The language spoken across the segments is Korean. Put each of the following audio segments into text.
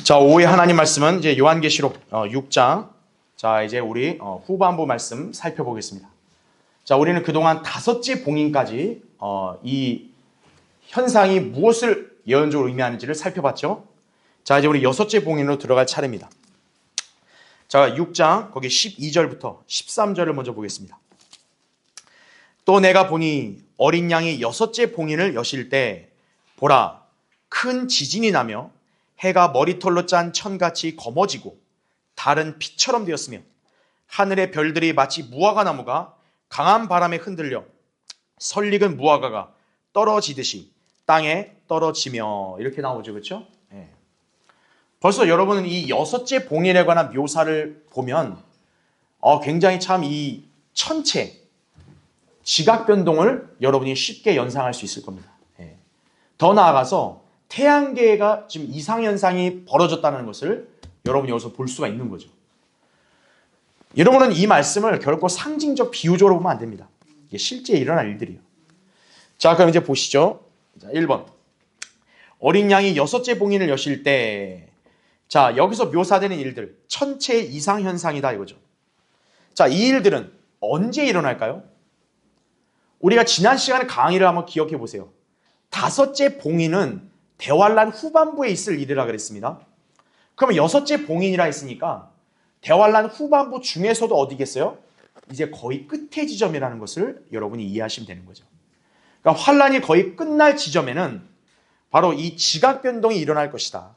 자, 오후에 하나님 말씀은 이제 요한계시록 6장. 자, 이제 우리 후반부 말씀 살펴보겠습니다. 자, 우리는 그동안 다섯째 봉인까지 이 현상이 무엇을 예언적으로 의미하는지를 살펴봤죠. 자, 이제 우리 여섯째 봉인으로 들어갈 차례입니다. 자, 6장 거기 12절부터 13절을 먼저 보겠습니다. 또 내가 보니 어린 양이 여섯째 봉인을 여실 때 보라, 큰 지진이 나며 해가 머리털로 짠 천같이 검어지고 달은 피처럼 되었으며 하늘의 별들이 마치 무화과 나무가 강한 바람에 흔들려 설익은 무화과가 떨어지듯이 땅에 떨어지며, 이렇게 나오죠. 그렇죠? 네. 벌써 여러분은 이 여섯째 봉인에 관한 묘사를 보면 굉장히 참 이 천체 지각 변동을 여러분이 쉽게 연상할 수 있을 겁니다. 네. 더 나아가서 태양계가 지금 이상현상이 벌어졌다는 것을 여러분이 여기서 볼 수가 있는 거죠. 여러분은 이 말씀을 결코 상징적 비유적으로 보면 안 됩니다. 이게 실제 일어날 일들이에요. 자, 그럼 이제 보시죠. 자, 1번. 어린 양이 여섯째 봉인을 여실 때, 자, 여기서 묘사되는 일들, 천체 이상현상이다 이거죠. 자, 이 일들은 언제 일어날까요? 우리가 지난 시간에 강의를 한번 기억해 보세요. 다섯째 봉인은 대환란 후반부에 있을 일이라 그랬습니다. 그러면 여섯째 봉인이라 했으니까 대환란 후반부 중에서도 어디겠어요? 이제 거의 끝의 지점이라는 것을 여러분이 이해하시면 되는 거죠. 그러니까 환란이 거의 끝날 지점에는 바로 이 지각 변동이 일어날 것이다.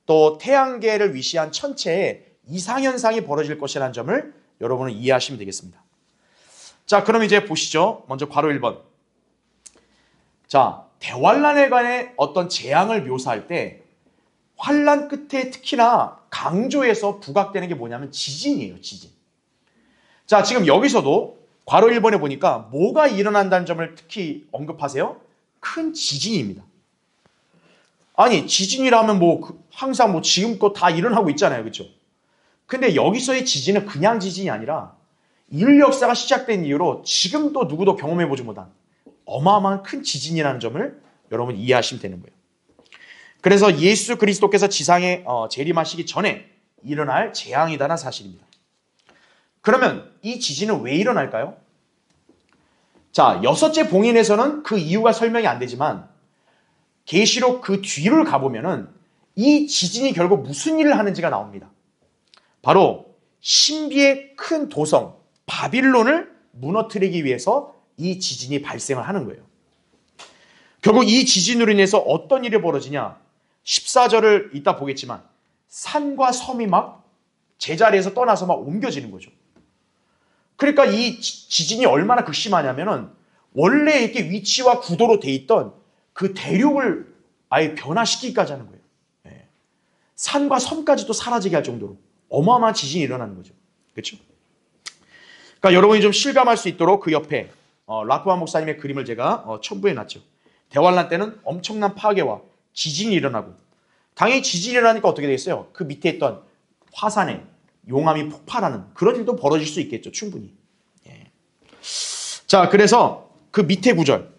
또 태양계를 위시한 천체에 이상현상이 벌어질 것이라는 점을 여러분은 이해하시면 되겠습니다. 자, 그럼 이제 보시죠. 먼저 괄호 1번. 자, 대환란에 관해 어떤 재앙을 묘사할 때 환란 끝에 특히나 강조해서 부각되는 게 뭐냐면 지진이에요. 지진. 자, 지금 여기서도 괄호 1번에 보니까 뭐가 일어난다는 점을 특히 언급하세요? 큰 지진입니다. 아니, 지진이라면 항상 지금껏 다 일어나고 있잖아요. 그렇죠? 근데 여기서의 지진은 그냥 지진이 아니라 인류 역사가 시작된 이후로 지금도 누구도 경험해보지 못한 어마어마한 큰 지진이라는 점을 여러분 이해하시면 되는 거예요. 그래서 예수 그리스도께서 지상에 재림하시기 전에 일어날 재앙이다라는 사실입니다. 그러면 이 지진은 왜 일어날까요? 자, 여섯째 봉인에서는 그 이유가 설명이 안 되지만 계시록 그 뒤를 가보면은 이 지진이 결국 무슨 일을 하는지가 나옵니다. 바로 신비의 큰 도성 바빌론을 무너뜨리기 위해서 이 지진이 발생을 하는 거예요. 결국 이 지진으로 인해서 어떤 일이 벌어지냐? 14절을 이따 보겠지만 산과 섬이 막 제자리에서 떠나서 막 옮겨지는 거죠. 그러니까 이 지진이 얼마나 극심하냐면은 원래 이렇게 위치와 구도로 돼 있던 그 대륙을 아예 변화시키기까지 하는 거예요. 네. 산과 섬까지도 사라지게 할 정도로 어마어마한 지진이 일어나는 거죠. 그렇죠? 그러니까 여러분이 좀 실감할 수 있도록 그 옆에 라크만 목사님의 그림을 제가 첨부해 놨죠. 대환란 때는 엄청난 파괴와 지진이 일어나고, 당연히 지진이 일어나니까 어떻게 되겠어요? 그 밑에 있던 화산에 용암이 폭발하는 그런 일도 벌어질 수 있겠죠. 충분히. 예. 자, 그래서 그 밑에 구절.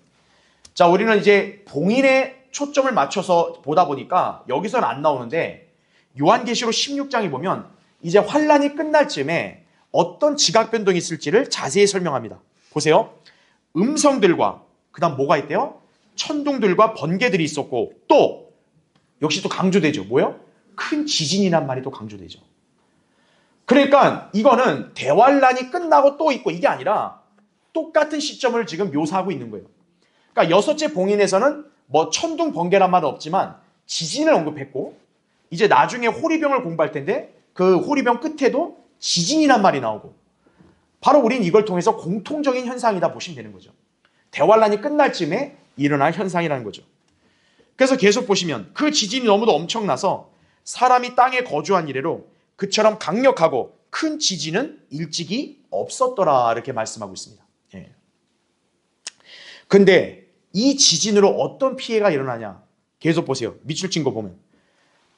자, 우리는 이제 봉인에 초점을 맞춰서 보다 보니까 여기서는 안 나오는데 요한계시록 16장에 보면 이제 환란이 끝날 즈음에 어떤 지각 변동이 있을지를 자세히 설명합니다. 보세요. 음성들과 그다음 뭐가 있대요? 천둥들과 번개들이 있었고, 또 역시 또 강조되죠. 뭐요? 큰 지진이란 말이 또 강조되죠. 그러니까 이거는 대환란이 끝나고 또 있고 이게 아니라 똑같은 시점을 지금 묘사하고 있는 거예요. 그러니까 여섯째 봉인에서는 천둥 번개란 말은 없지만 지진을 언급했고, 이제 나중에 호리병을 공부할 텐데 그 호리병 끝에도 지진이란 말이 나오고, 바로 우린 이걸 통해서 공통적인 현상이다 보시면 되는 거죠. 대환란이 끝날 쯤에 일어날 현상이라는 거죠. 그래서 계속 보시면 그 지진이 너무도 엄청나서 사람이 땅에 거주한 이래로 그처럼 강력하고 큰 지진은 일찍이 없었더라, 이렇게 말씀하고 있습니다. 예. 근데 이 지진으로 어떤 피해가 일어나냐? 계속 보세요. 밑줄 친 거 보면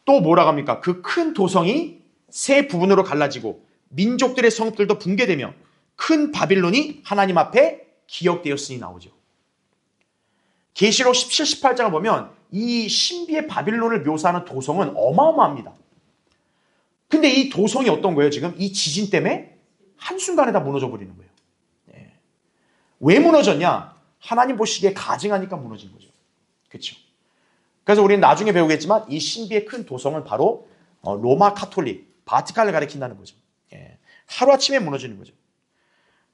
또 뭐라고 합니까? 그 큰 도성이 세 부분으로 갈라지고 민족들의 성읍들도 붕괴되며 큰 바빌론이 하나님 앞에 기억되었으니 나오죠. 계시록 17, 18장을 보면 이 신비의 바빌론을 묘사하는 도성은 어마어마합니다. 근데 이 도성이 어떤 거예요? 지금 이 지진 때문에 한순간에 다 무너져 버리는 거예요. 네. 왜 무너졌냐? 하나님 보시기에 가증하니까 무너진 거죠. 그렇죠? 그래서 우리는 나중에 배우겠지만 이 신비의 큰 도성은 바로 로마 카톨릭, 바티칸을 가리킨다는 거죠. 예. 하루아침에 무너지는 거죠.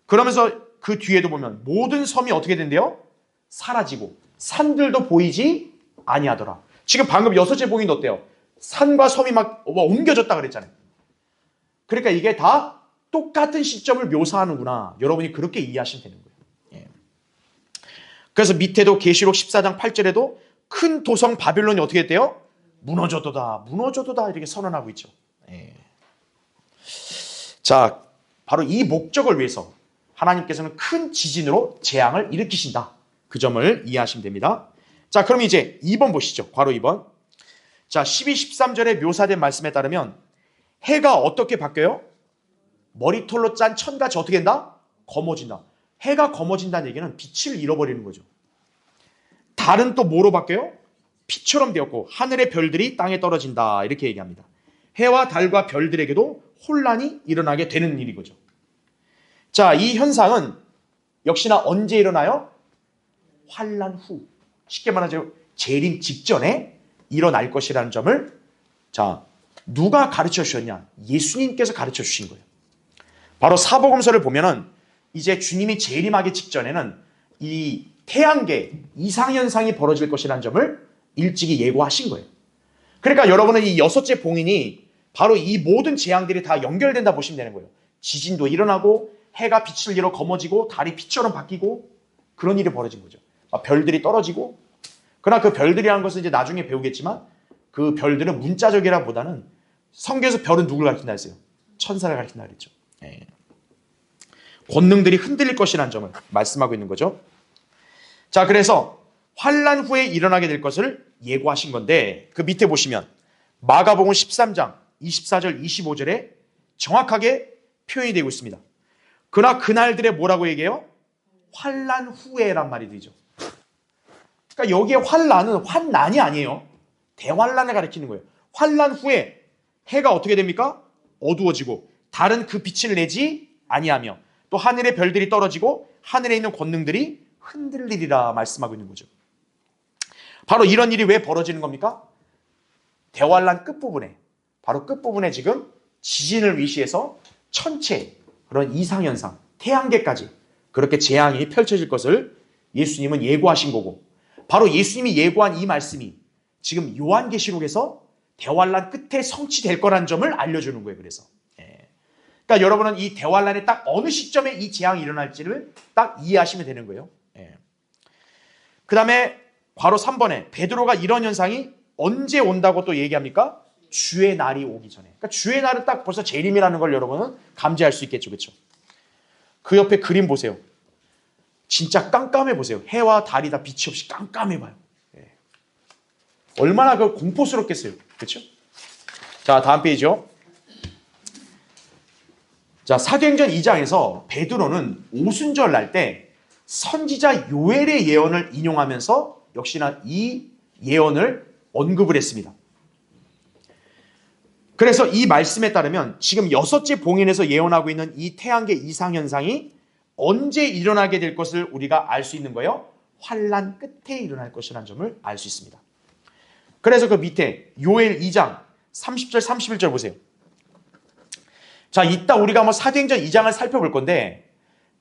그러면서 그 뒤에도 보면 모든 섬이 어떻게 된대요? 사라지고 산들도 보이지 아니하더라. 지금 방금 여섯째 봉인도 어때요? 산과 섬이 막 옮겨졌다 그랬잖아요. 그러니까 이게 다 똑같은 시점을 묘사하는구나. 여러분이 그렇게 이해하시면 되는 거예요. 예. 그래서 밑에도 계시록 14장 8절에도 큰 도성 바빌론이 어떻게 했대요? 무너져도다, 무너져도다 이렇게 선언하고 있죠. 예. 자, 바로 이 목적을 위해서 하나님께서는 큰 지진으로 재앙을 일으키신다. 그 점을 이해하시면 됩니다. 자, 그럼 이제 2번 보시죠. 괄호 2번. 자, 12, 13절에 묘사된 말씀에 따르면 해가 어떻게 바뀌어요? 머리털로 짠 천같이 어떻게 된다? 검어진다. 해가 검어진다는 얘기는 빛을 잃어버리는 거죠. 달은 또 뭐로 바뀌어요? 피처럼 되었고 하늘의 별들이 땅에 떨어진다. 이렇게 얘기합니다. 해와 달과 별들에게도 혼란이 일어나게 되는 일인 거죠. 자, 이 현상은 역시나 언제 일어나요? 환란 후. 쉽게 말하자면 재림 직전에 일어날 것이라는 점을 자, 누가 가르쳐 주셨냐? 예수님께서 가르쳐 주신 거예요. 바로 사복음서를 보면은 이제 주님이 재림하기 직전에는 이 태양계 이상현상이 벌어질 것이라는 점을 일찍이 예고하신 거예요. 그러니까 여러분은 이 여섯째 봉인이 바로 이 모든 재앙들이 다 연결된다 보시면 되는 거예요. 지진도 일어나고 해가 빛을 잃어 검어지고 달이 빛처럼 바뀌고 그런 일이 벌어진 거죠. 별들이 떨어지고 그러나 그 별들이라는 것은 이제 나중에 배우겠지만 그 별들은 문자적이라보다는 성경에서 별은 누굴 가리킨다 했어요? 천사를 가리킨다 그랬죠. 예. 권능들이 흔들릴 것이라는 점을 말씀하고 있는 거죠. 자, 그래서 환란 후에 일어나게 될 것을 예고하신 건데 그 밑에 보시면 마가복음 13장 24절 25절에 정확하게 표현이 되고 있습니다. 그러나 그날들에 뭐라고 얘기해요? 환란 후에란 말이 되죠. 그러니까 여기에 환란은 환난이 아니에요. 대환란을 가리키는 거예요. 환란 후에 해가 어떻게 됩니까? 어두워지고 달은 그 빛을 내지 아니하며 또 하늘의 별들이 떨어지고 하늘에 있는 권능들이 흔들리리라 말씀하고 있는 거죠. 바로 이런 일이 왜 벌어지는 겁니까? 대환란 끝부분에 바로 끝부분에 지금 지진을 위시해서 천체 그런 이상현상 태양계까지 그렇게 재앙이 펼쳐질 것을 예수님은 예고하신 거고 바로 예수님이 예고한 이 말씀이 지금 요한계시록에서 대환란 끝에 성취될 거라는 점을 알려주는 거예요. 그래서 그러니까 여러분은 이 대환란의 딱 어느 시점에 이 재앙이 일어날지를 딱 이해하시면 되는 거예요. 그 다음에 바로 3번에 베드로가 이런 현상이 언제 온다고 또 얘기합니까? 주의 날이 오기 전에. 그러니까 주의 날은 딱 벌써 재림이라는 걸 여러분은 감지할 수 있겠죠. 그렇죠? 그 옆에 그림 보세요. 진짜 깜깜해 보세요. 해와 달이 다 빛이 없이 깜깜해 봐요. 얼마나 그 공포스럽겠어요. 그렇죠? 자, 다음 페이지요. 자, 사도행전 2장에서 베드로는 오순절 날 때 선지자 요엘의 예언을 인용하면서 역시나 이 예언을 언급을 했습니다. 그래서 이 말씀에 따르면 지금 여섯째 봉인에서 예언하고 있는 이 태양계 이상현상이 언제 일어나게 될 것을 우리가 알 수 있는 거예요? 환란 끝에 일어날 것이라는 점을 알 수 있습니다. 그래서 그 밑에 요엘 2장 30절 31절 보세요. 자, 이따 우리가 사도행전 2장을 살펴볼 건데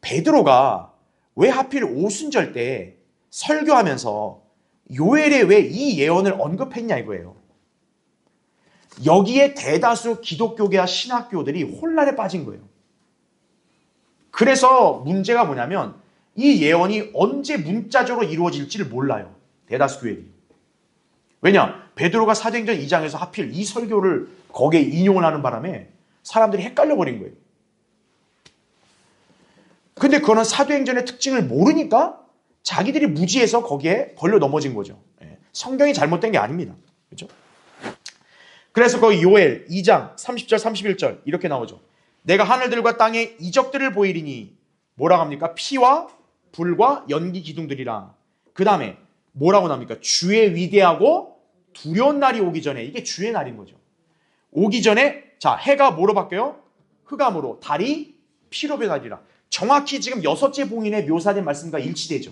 베드로가 왜 하필 오순절 때 설교하면서 요엘에 왜 이 예언을 언급했냐 이거예요. 여기에 대다수 기독교계와 신학교들이 혼란에 빠진 거예요. 그래서 문제가 뭐냐면 이 예언이 언제 문자적으로 이루어질지를 몰라요. 대다수 교회들이. 왜냐? 베드로가 사도행전 2장에서 하필 이 설교를 거기에 인용을 하는 바람에 사람들이 헷갈려 버린 거예요. 근데 그거는 사도행전의 특징을 모르니까 자기들이 무지해서 거기에 걸려 넘어진 거죠. 성경이 잘못된 게 아닙니다. 그렇죠? 그래서 거기 요엘 2장 30절 31절 이렇게 나오죠. 내가 하늘들과 땅에 이적들을 보이리니 뭐라고 합니까? 피와 불과 연기 기둥들이라. 그 다음에 뭐라고 나옵니까? 주의 위대하고 두려운 날이 오기 전에, 이게 주의 날인 거죠. 오기 전에 자, 해가 뭐로 바뀌어요? 흑암으로, 달이 피로 변하리라. 정확히 지금 여섯째 봉인에 묘사된 말씀과 일치되죠.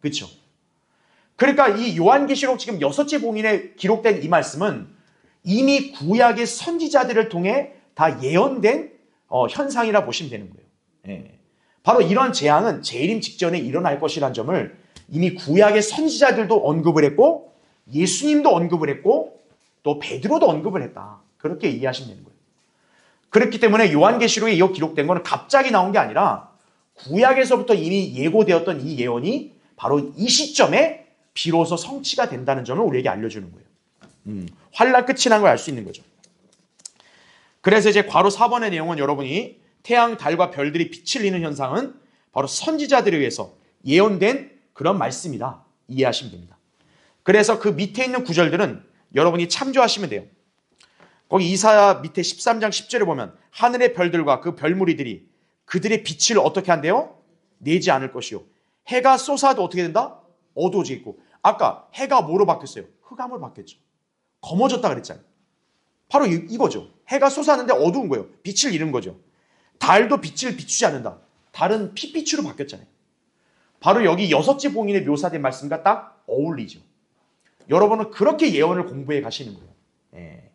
그렇죠? 그러니까 이 요한계시록 지금 여섯째 봉인에 기록된 이 말씀은 이미 구약의 선지자들을 통해 다 예언된 현상이라 보시면 되는 거예요. 예. 바로 이런 재앙은 재림 직전에 일어날 것이라는 점을 이미 구약의 선지자들도 언급을 했고 예수님도 언급을 했고 또 베드로도 언급을 했다. 그렇게 이해하시면 되는 거예요. 그렇기 때문에 요한계시록에 이어 기록된 것은 갑자기 나온 게 아니라 구약에서부터 이미 예고되었던 이 예언이 바로 이 시점에 비로소 성취가 된다는 점을 우리에게 알려주는 거예요. 환난 끝이라는 걸 알 수 있는 거죠. 그래서 이제 괄호 4번의 내용은 여러분이 태양, 달과 별들이 빛을 잃는 현상은 바로 선지자들에 의해서 예언된 그런 말씀이다. 이해하시면 됩니다. 그래서 그 밑에 있는 구절들은 여러분이 참조하시면 돼요. 거기 이사야 밑에 13장 10절에 보면 하늘의 별들과 그 별무리들이 그들의 빛을 어떻게 한대요? 내지 않을 것이요. 해가 솟아도 어떻게 된다? 어두워지겠고. 아까 해가 뭐로 바뀌었어요? 흑암으로 바뀌었죠. 검어졌다 그랬잖아요. 바로 이거죠. 해가 솟았는데 어두운 거예요. 빛을 잃은 거죠. 달도 빛을 비추지 않는다. 달은 핏빛으로 바뀌었잖아요. 바로 여기 여섯째 봉인에 묘사된 말씀과 딱 어울리죠. 여러분은 그렇게 예언을 공부해 가시는 거예요. 예.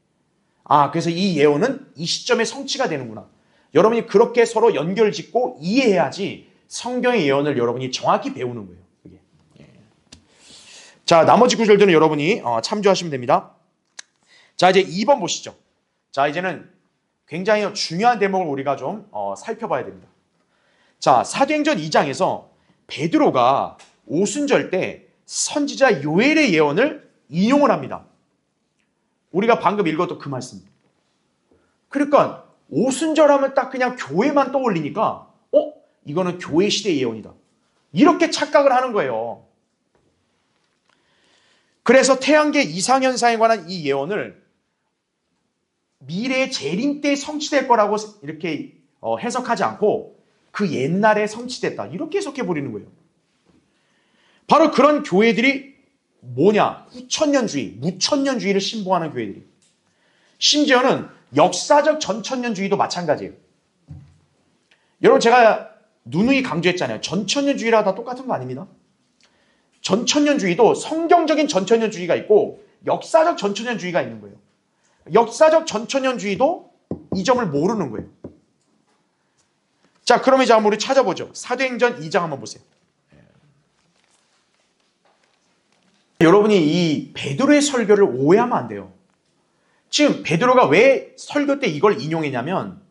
그래서 이 예언은 이 시점에 성취가 되는구나. 여러분이 그렇게 서로 연결짓고 이해해야지 성경의 예언을 여러분이 정확히 배우는 거예요. 그게. 예. 자, 나머지 구절들은 여러분이 참조하시면 됩니다. 자, 이제 2번 보시죠. 자, 이제는 굉장히 중요한 대목을 우리가 좀 살펴봐야 됩니다. 자, 사도행전 2장에서 베드로가 오순절 때 선지자 요엘의 예언을 인용을 합니다. 우리가 방금 읽었던 그 말씀. 그러니까 오순절 하면 딱 그냥 교회만 떠올리니까 이거는 교회 시대의 예언이다. 이렇게 착각을 하는 거예요. 그래서 태양계 이상현상에 관한 이 예언을 미래의 재림 때 성취될 거라고 이렇게 해석하지 않고 그 옛날에 성취됐다. 이렇게 해석해 버리는 거예요. 바로 그런 교회들이 뭐냐? 후천년주의, 무천년주의를 신봉하는 교회들이. 심지어는 역사적 전천년주의도 마찬가지예요. 여러분 제가 누누이 강조했잖아요. 전천년주의랑 다 똑같은 거 아닙니다. 전천년주의도 성경적인 전천년주의가 있고 역사적 전천년주의가 있는 거예요. 역사적 전천년주의도 이 점을 모르는 거예요. 자, 그럼 이제 한번 우리 찾아보죠. 사도행전 2장 한번 보세요. 여러분이 이 베드로의 설교를 오해하면 안 돼요. 지금 베드로가 왜 설교 때 이걸 인용했냐면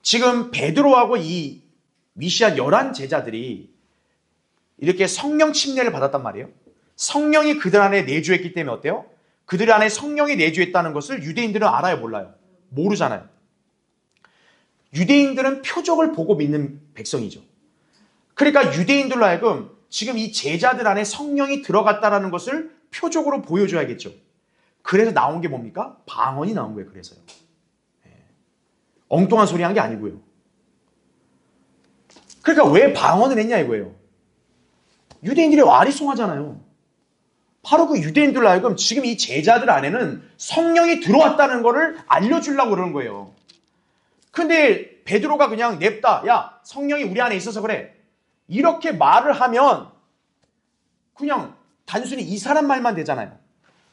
지금 베드로하고 이 위시한 11 제자들이 이렇게 성령 침례를 받았단 말이에요. 성령이 그들 안에 내주했기 때문에 어때요? 그들 안에 성령이 내주했다는 것을 유대인들은 알아요, 몰라요? 모르잖아요. 유대인들은 표적을 보고 믿는 백성이죠. 그러니까 유대인들로 하여금 지금 이 제자들 안에 성령이 들어갔다는 것을 표적으로 보여줘야겠죠. 그래서 나온 게 뭡니까? 방언이 나온 거예요. 그래서요. 엉뚱한 소리 한 게 아니고요. 그러니까 왜 방언을 했냐 이거예요. 유대인들이 아리송하잖아요. 바로 그 유대인들로 하여금 지금 이 제자들 안에는 성령이 들어왔다는 것을 알려주려고 그러는 거예요. 근데 베드로가 그냥 냅다, 야, 성령이 우리 안에 있어서 그래. 이렇게 말을 하면 그냥 단순히 이 사람 말만 되잖아요.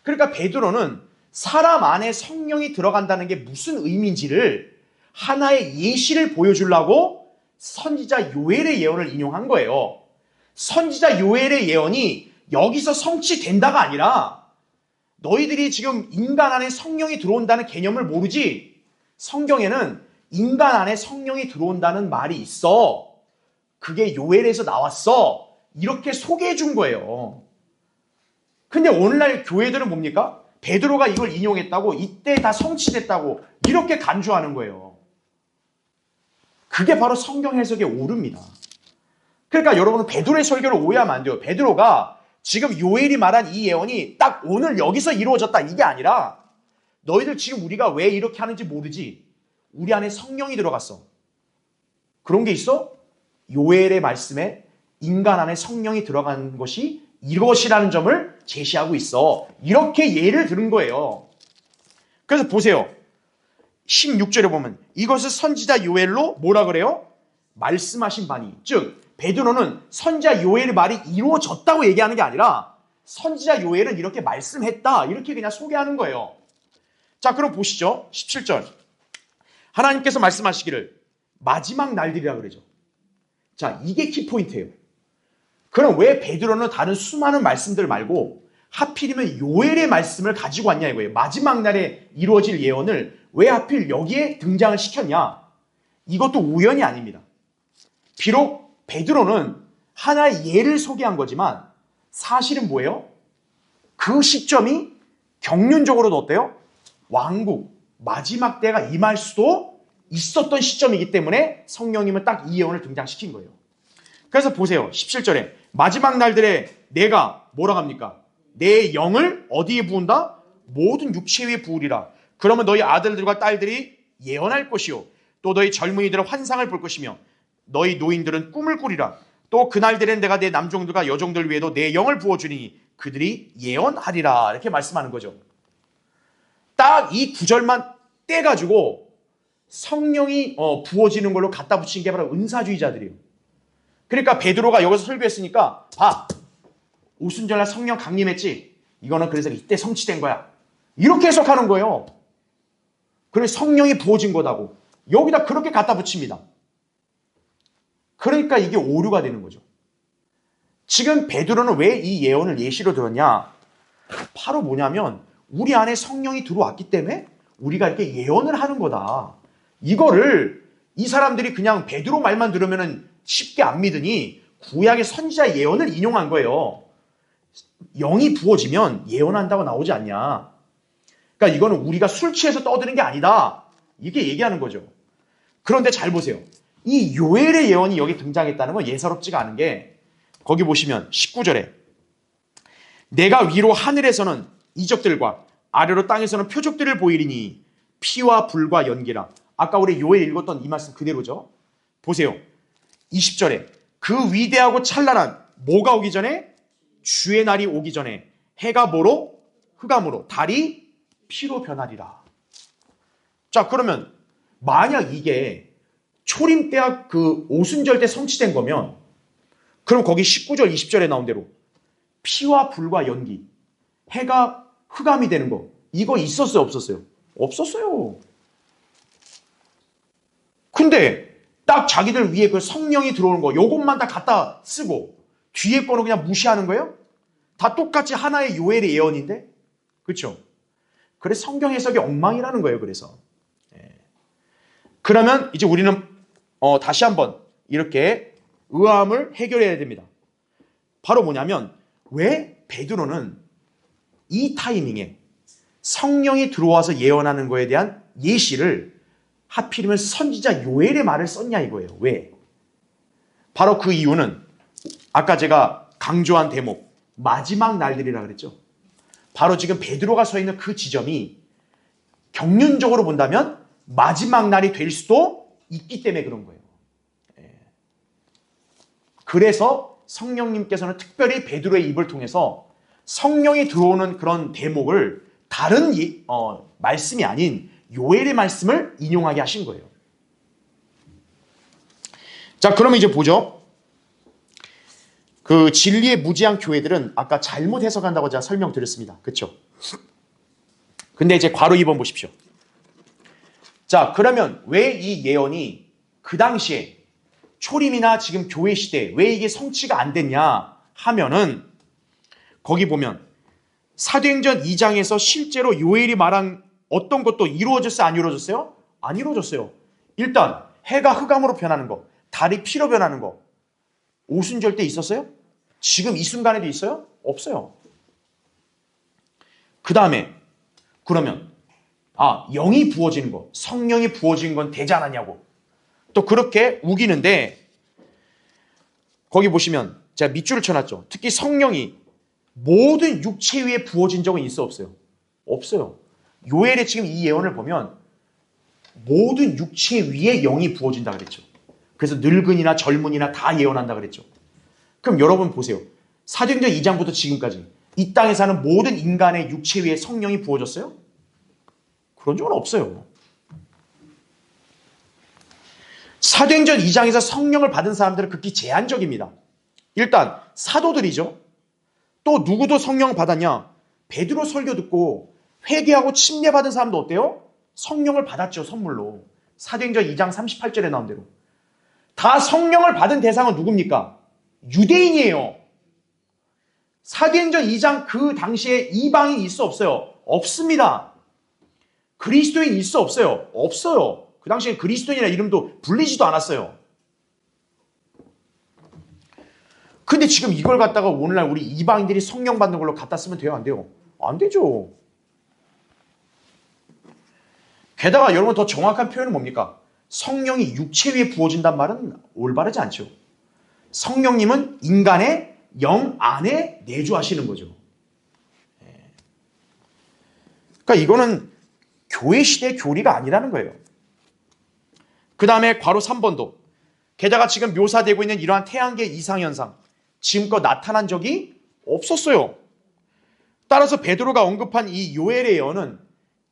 그러니까 베드로는 사람 안에 성령이 들어간다는 게 무슨 의미인지를 하나의 예시를 보여주려고 선지자 요엘의 예언을 인용한 거예요. 선지자 요엘의 예언이 여기서 성취된다가 아니라 너희들이 지금 인간 안에 성령이 들어온다는 개념을 모르지. 성경에는 인간 안에 성령이 들어온다는 말이 있어. 그게 요엘에서 나왔어. 이렇게 소개해 준 거예요. 근데 오늘날 교회들은 뭡니까? 베드로가 이걸 인용했다고, 이때 다 성취됐다고 이렇게 간주하는 거예요. 그게 바로 성경 해석의 오류입니다. 그러니까 여러분은 베드로의 설교를 오해하면 안 돼요. 베드로가 지금 요엘이 말한 이 예언이 딱 오늘 여기서 이루어졌다 이게 아니라 너희들 지금 우리가 왜 이렇게 하는지 모르지. 우리 안에 성령이 들어갔어. 그런 게 있어? 요엘의 말씀에 인간 안에 성령이 들어간 것이 이것이라는 점을 제시하고 있어. 이렇게 예를 들은 거예요. 그래서 보세요. 16절에 보면 이것을 선지자 요엘로 뭐라 그래요? 말씀하신 바니. 즉 베드로는 선지자 요엘의 말이 이루어졌다고 얘기하는 게 아니라 선지자 요엘은 이렇게 말씀했다. 이렇게 그냥 소개하는 거예요. 자, 그럼 보시죠. 17절. 하나님께서 말씀하시기를 마지막 날들이라 그러죠. 자, 이게 키포인트예요. 그럼 왜 베드로는 다른 수많은 말씀들 말고 하필이면 요엘의 말씀을 가지고 왔냐 이거예요. 마지막 날에 이루어질 예언을 왜 하필 여기에 등장을 시켰냐? 이것도 우연이 아닙니다. 비록 베드로는 하나의 예를 소개한 거지만 사실은 뭐예요? 그 시점이 경륜적으로도 어때요? 왕국, 마지막 때가 임할 수도 있었던 시점이기 때문에 성령님은 딱 이 예언을 등장시킨 거예요. 그래서 보세요. 17절에 마지막 날들에 내가 뭐라고 합니까? 내 영을 어디에 부은다? 모든 육체 위에 부으리라. 그러면 너희 아들들과 딸들이 예언할 것이요. 또 너희 젊은이들은 환상을 볼 것이며 너희 노인들은 꿈을 꾸리라. 또 그날들엔 내가 내 남종들과 여종들 위에도 내 영을 부어주니 그들이 예언하리라. 이렇게 말씀하는 거죠. 딱 이 구절만 떼가지고 성령이 부어지는 걸로 갖다 붙인 게 바로 은사주의자들이에요. 그러니까 베드로가 여기서 설교했으니까 봐. 오순절날 성령 강림했지. 이거는 그래서 이때 성취된 거야. 이렇게 해석하는 거예요. 그래서 성령이 부어진 거다고. 여기다 그렇게 갖다 붙입니다. 그러니까 이게 오류가 되는 거죠. 지금 베드로는 왜 이 예언을 예시로 들었냐? 바로 뭐냐면 우리 안에 성령이 들어왔기 때문에 우리가 이렇게 예언을 하는 거다. 이거를 이 사람들이 그냥 베드로 말만 들으면 쉽게 안 믿으니 구약의 선지자 예언을 인용한 거예요. 영이 부어지면 예언한다고 나오지 않냐. 그러니까 이거는 우리가 술 취해서 떠드는 게 아니다. 이게 얘기하는 거죠. 그런데 잘 보세요. 이 요엘의 예언이 여기 등장했다는 건 예사롭지가 않은 게 거기 보시면 19절에 내가 위로 하늘에서는 이적들과 아래로 땅에서는 표적들을 보이리니 피와 불과 연기라. 아까 우리 요엘 읽었던 이 말씀 그대로죠. 보세요. 20절에 그 위대하고 찬란한 뭐가 오기 전에? 주의 날이 오기 전에 해가 뭐로? 흑암으로 달이 피로 변하리라. 자, 그러면 만약 이게 초림 때와 그 오순절 때 성취된 거면 그럼 거기 19절 20절에 나온 대로 피와 불과 연기 해가 흑암이 되는 거 이거 있었어요 없었어요? 없었어요. 근데 딱 자기들 위에 그 성령이 들어오는 거 요것만 다 갖다 쓰고 뒤에 거는 그냥 무시하는 거예요? 다 똑같이 하나의 요엘의 예언인데 그렇죠? 그래서 성경 해석이 엉망이라는 거예요. 그래서 그러면 이제 우리는 다시 한번 이렇게 의아함을 해결해야 됩니다. 바로 뭐냐면 왜 베드로는 이 타이밍에 성령이 들어와서 예언하는 거에 대한 예시를 하필이면 선지자 요엘의 말을 썼냐 이거예요. 왜? 바로 그 이유는 아까 제가 강조한 대목 마지막 날들이라 그랬죠. 바로 지금 베드로가 서 있는 그 지점이 경륜적으로 본다면 마지막 날이 될 수도 있기 때문에 그런 거예요. 그래서 성령님께서는 특별히 베드로의 입을 통해서 성령이 들어오는 그런 대목을 다른 말씀이 아닌 요엘의 말씀을 인용하게 하신 거예요. 자, 그러면 이제 보죠. 그 진리의 무지한 교회들은 아까 잘못 해석한다고 제가 설명드렸습니다. 그렇죠? 근데 이제 괄호 2번 보십시오. 자, 그러면 왜 이 예언이 그 당시에 초림이나 지금 교회 시대에 왜 이게 성취가 안 됐냐 하면은 거기 보면 사도행전 2장에서 실제로 요엘이 말한 어떤 것도 이루어졌어요? 안 이루어졌어요? 안 이루어졌어요. 일단 해가 흑암으로 변하는 거, 달이 피로 변하는 거 오순절 때 있었어요? 지금 이 순간에도 있어요? 없어요. 그 다음에 그러면 영이 부어지는 거, 성령이 부어진 건 되지 않았냐고 또 그렇게 우기는데 거기 보시면 제가 밑줄을 쳐놨죠. 특히 성령이 모든 육체 위에 부어진 적은 있어 없어요? 없어요. 요엘의 지금 이 예언을 보면 모든 육체 위에 영이 부어진다 그랬죠. 그래서 늙은이나 젊은이나 다 예언한다 그랬죠. 그럼 여러분 보세요. 사도행전 2장부터 지금까지 이 땅에 사는 모든 인간의 육체 위에 성령이 부어졌어요? 그런 적은 없어요. 사도행전 2장에서 성령을 받은 사람들은 극히 제한적입니다. 일단 사도들이죠. 또 누구도 성령을 받았냐? 베드로 설교 듣고 회개하고 침례받은 사람도 어때요? 성령을 받았죠, 선물로. 사도행전 2장 38절에 나온 대로. 다 성령을 받은 대상은 누굽니까? 유대인이에요. 사도행전 2장 그 당시에 이방인 있어 없어요? 없습니다. 그리스도인 있어 없어요? 없어요. 그 당시에 그리스도인이라는 이름도 불리지도 않았어요. 근데 지금 이걸 갖다가 오늘날 우리 이방인들이 성령 받는 걸로 갖다 쓰면 돼요? 안 돼요? 안 되죠. 게다가 여러분 더 정확한 표현은 뭡니까? 성령이 육체 위에 부어진단 말은 올바르지 않죠. 성령님은 인간의 영 안에 내주하시는 거죠. 그러니까 이거는 교회 시대의 교리가 아니라는 거예요. 그 다음에 괄호 3번도 게다가 지금 묘사되고 있는 이러한 태양계 이상현상 지금껏 나타난 적이 없었어요. 따라서 베드로가 언급한 이 요엘의 예언은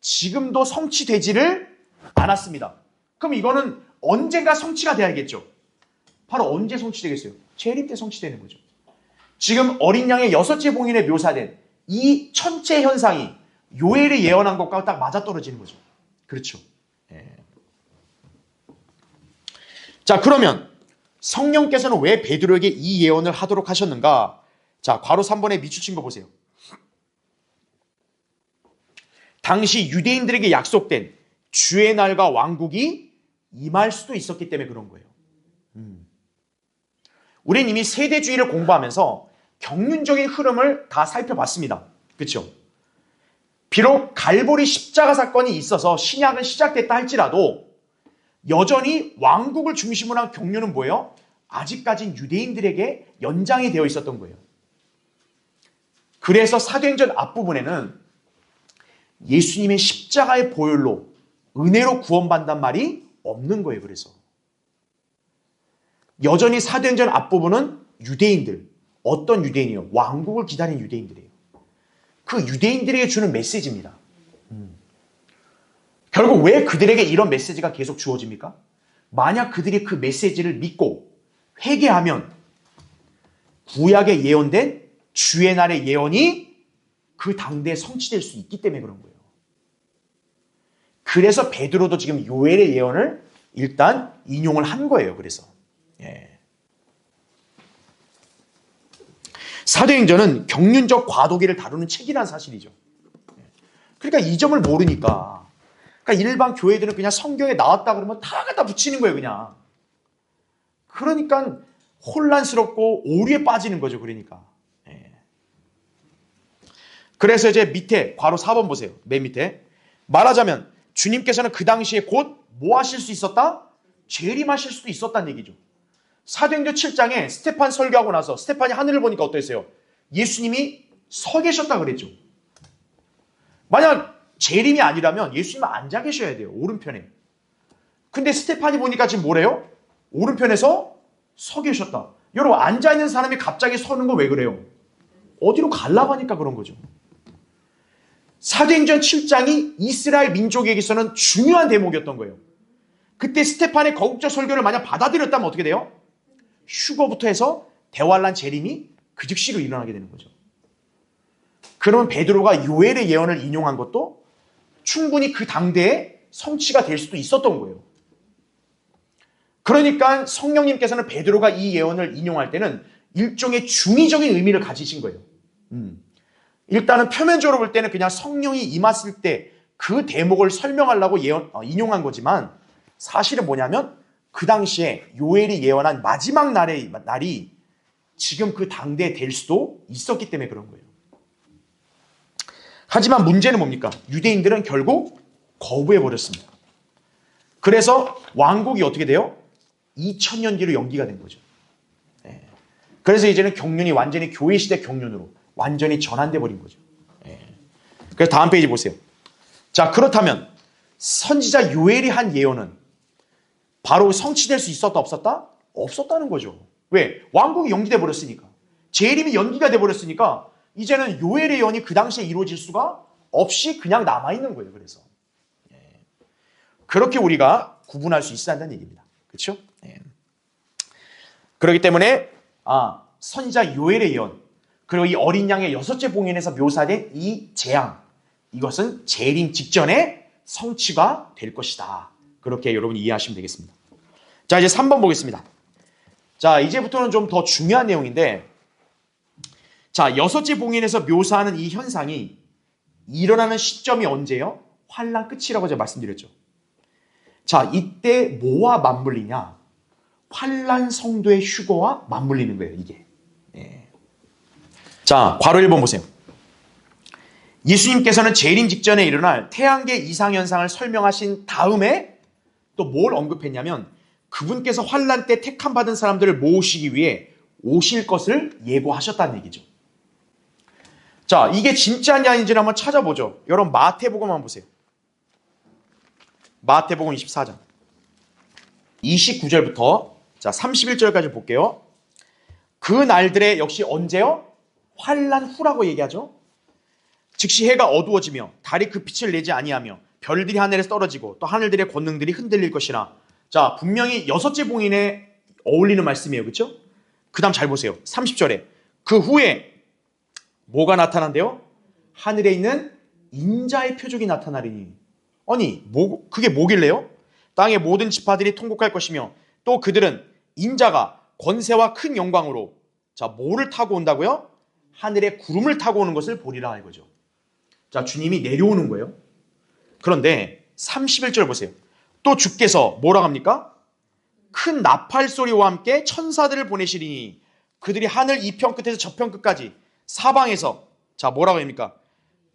지금도 성취되지를 않았습니다. 그럼 이거는 언젠가 성취가 돼야겠죠. 바로 언제 성취되겠어요? 재림 때 성취되는 거죠. 지금 어린 양의 6째 봉인에 묘사된 이 천체 현상이 요엘이 예언한 것과 딱 맞아떨어지는 거죠. 그렇죠. 자, 그러면 성령께서는 왜 베드로에게 이 예언을 하도록 하셨는가? 자, 괄호 3번에 밑줄친 거 보세요. 당시 유대인들에게 약속된 주의 날과 왕국이 임할 수도 있었기 때문에 그런 거예요. 우리는 이미 세대주의를 공부하면서 경륜적인 흐름을 다 살펴봤습니다. 그렇죠? 비록 갈보리 십자가 사건이 있어서 신약은 시작됐다 할지라도 여전히 왕국을 중심으로 한 경륜은 뭐예요? 아직까진 유대인들에게 연장이 되어 있었던 거예요. 그래서 사도행전 앞부분에는 예수님의 십자가의 보혈로 은혜로 구원받는단 말이 없는 거예요. 그래서 여전히 사도행전 앞부분은 유대인들, 어떤 유대인이요? 왕국을 기다리는 유대인들이에요. 그 유대인들에게 주는 메시지입니다. 결국 왜 그들에게 이런 메시지가 계속 주어집니까? 만약 그들이 그 메시지를 믿고 회개하면 구약에 예언된 주의 날의 예언이 그 당대에 성취될 수 있기 때문에 그런 거예요. 그래서 베드로도 지금 요엘의 예언을 일단 인용을 한 거예요. 그래서 사도행전은 경륜적 과도기를 다루는 책이라는 사실이죠. 그러니까 이 점을 모르니까 그러니까 일반 교회들은 그냥 성경에 나왔다 그러면 다 갖다 붙이는 거예요. 그냥. 그러니까 혼란스럽고 오류에 빠지는 거죠. 그러니까. 그래서 이제 밑에 괄호 4번 보세요. 맨 밑에. 말하자면 주님께서는 그 당시에 곧 뭐 하실 수 있었다? 재림하실 수도 있었다는 얘기죠. 사도행전 7장에 스테판 설교하고 나서 스테판이 하늘을 보니까 어땠어요? 예수님이 서 계셨다 그랬죠. 만약 재림이 아니라면 예수님은 앉아 계셔야 돼요. 오른편에. 근데 스테판이 보니까 지금 뭐래요? 오른편에서 서 계셨다. 여러분 앉아있는 사람이 갑자기 서는 건 왜 그래요? 어디로 가려고 하니까 그런 거죠. 사도행전 7장이 이스라엘 민족에게서는 중요한 대목이었던 거예요. 그때 스테판의 거국적 설교를 만약 받아들였다면 어떻게 돼요? 휴거부터 해서 대환란 재림이 그 즉시로 일어나게 되는 거죠. 그러면 베드로가 요엘의 예언을 인용한 것도 충분히 그 당대에 성취가 될 수도 있었던 거예요. 그러니까 성령님께서는 베드로가 이 예언을 인용할 때는 일종의 중의적인 의미를 가지신 거예요. 일단은 표면적으로 볼 때는 그냥 성령이 임했을 때 그 대목을 설명하려고 인용한 거지만 사실은 뭐냐면 그 당시에 요엘이 예언한 마지막 날이 지금 그 당대에 될 수도 있었기 때문에 그런 거예요. 하지만 문제는 뭡니까? 유대인들은 결국 거부해버렸습니다. 그래서 왕국이 어떻게 돼요? 2000년 뒤로 연기가 된 거죠. 그래서 이제는 경륜이 완전히 교회시대 경륜으로 완전히 전환돼 버린 거죠. 그래서 다음 페이지 보세요. 자, 그렇다면 선지자 요엘이 한 예언은 바로 성취될 수 있었다 없었다? 없었다는 거죠. 왜? 왕국이 연기돼 버렸으니까. 재림이 연기가 돼 버렸으니까 이제는 요엘의 예언이 그 당시에 이루어질 수가 없이 그냥 남아있는 거예요. 그래서 그렇게 우리가 구분할 수 있어야 한다는 얘기입니다. 그렇죠? 그렇기 때문에 선지자 요엘의 예언, 그리고 이 어린 양의 여섯째 봉인에서 묘사된 이 재앙, 이것은 재림 직전에 성취가 될 것이다. 그렇게 여러분이 이해하시면 되겠습니다. 자, 이제 3번 보겠습니다. 자, 이제부터는 좀 더 중요한 내용인데, 자, 여섯째 봉인에서 묘사하는 이 현상이 일어나는 시점이 언제요? 환란 끝이라고 제가 말씀드렸죠. 자, 이때 뭐와 맞물리냐? 환란 성도의 휴거와 맞물리는 거예요, 이게. 자, 괄호 1번 보세요. 예수님께서는 재림 직전에 일어날 태양계 이상현상을 설명하신 다음에 또 뭘 언급했냐면 그분께서 환란 때 택함 받은 사람들을 모으시기 위해 오실 것을 예고하셨다는 얘기죠. 자, 이게 진짜인지 아닌지를 한번 찾아보죠. 여러분 마태복음 한번 보세요. 마태복음 24장 29절부터 자 31절까지 볼게요. 그 날들에 역시 언제요? 환란 후라고 얘기하죠. 즉시 해가 어두워지며 달이 그 빛을 내지 아니하며 별들이 하늘에서 떨어지고 또 하늘들의 권능들이 흔들릴 것이라. 자, 분명히 여섯째 봉인에 어울리는 말씀이에요. 그렇죠? 그 다음 잘 보세요. 30절에 그 후에 뭐가 나타난대요? 하늘에 있는 인자의 표적이 나타나리니. 아니, 그게 뭐길래요? 땅의 모든 지파들이 통곡할 것이며 또 그들은 인자가 권세와 큰 영광으로 자, 뭐를 타고 온다고요? 하늘의 구름을 타고 오는 것을 보리라 이거죠. 자, 주님이 내려오는 거예요. 그런데 31절 보세요. 또 주께서 뭐라고 합니까? 큰 나팔 소리와 함께 천사들을 보내시리니 그들이 하늘 이편 끝에서 저편 끝까지 사방에서 자, 뭐라고 합니까?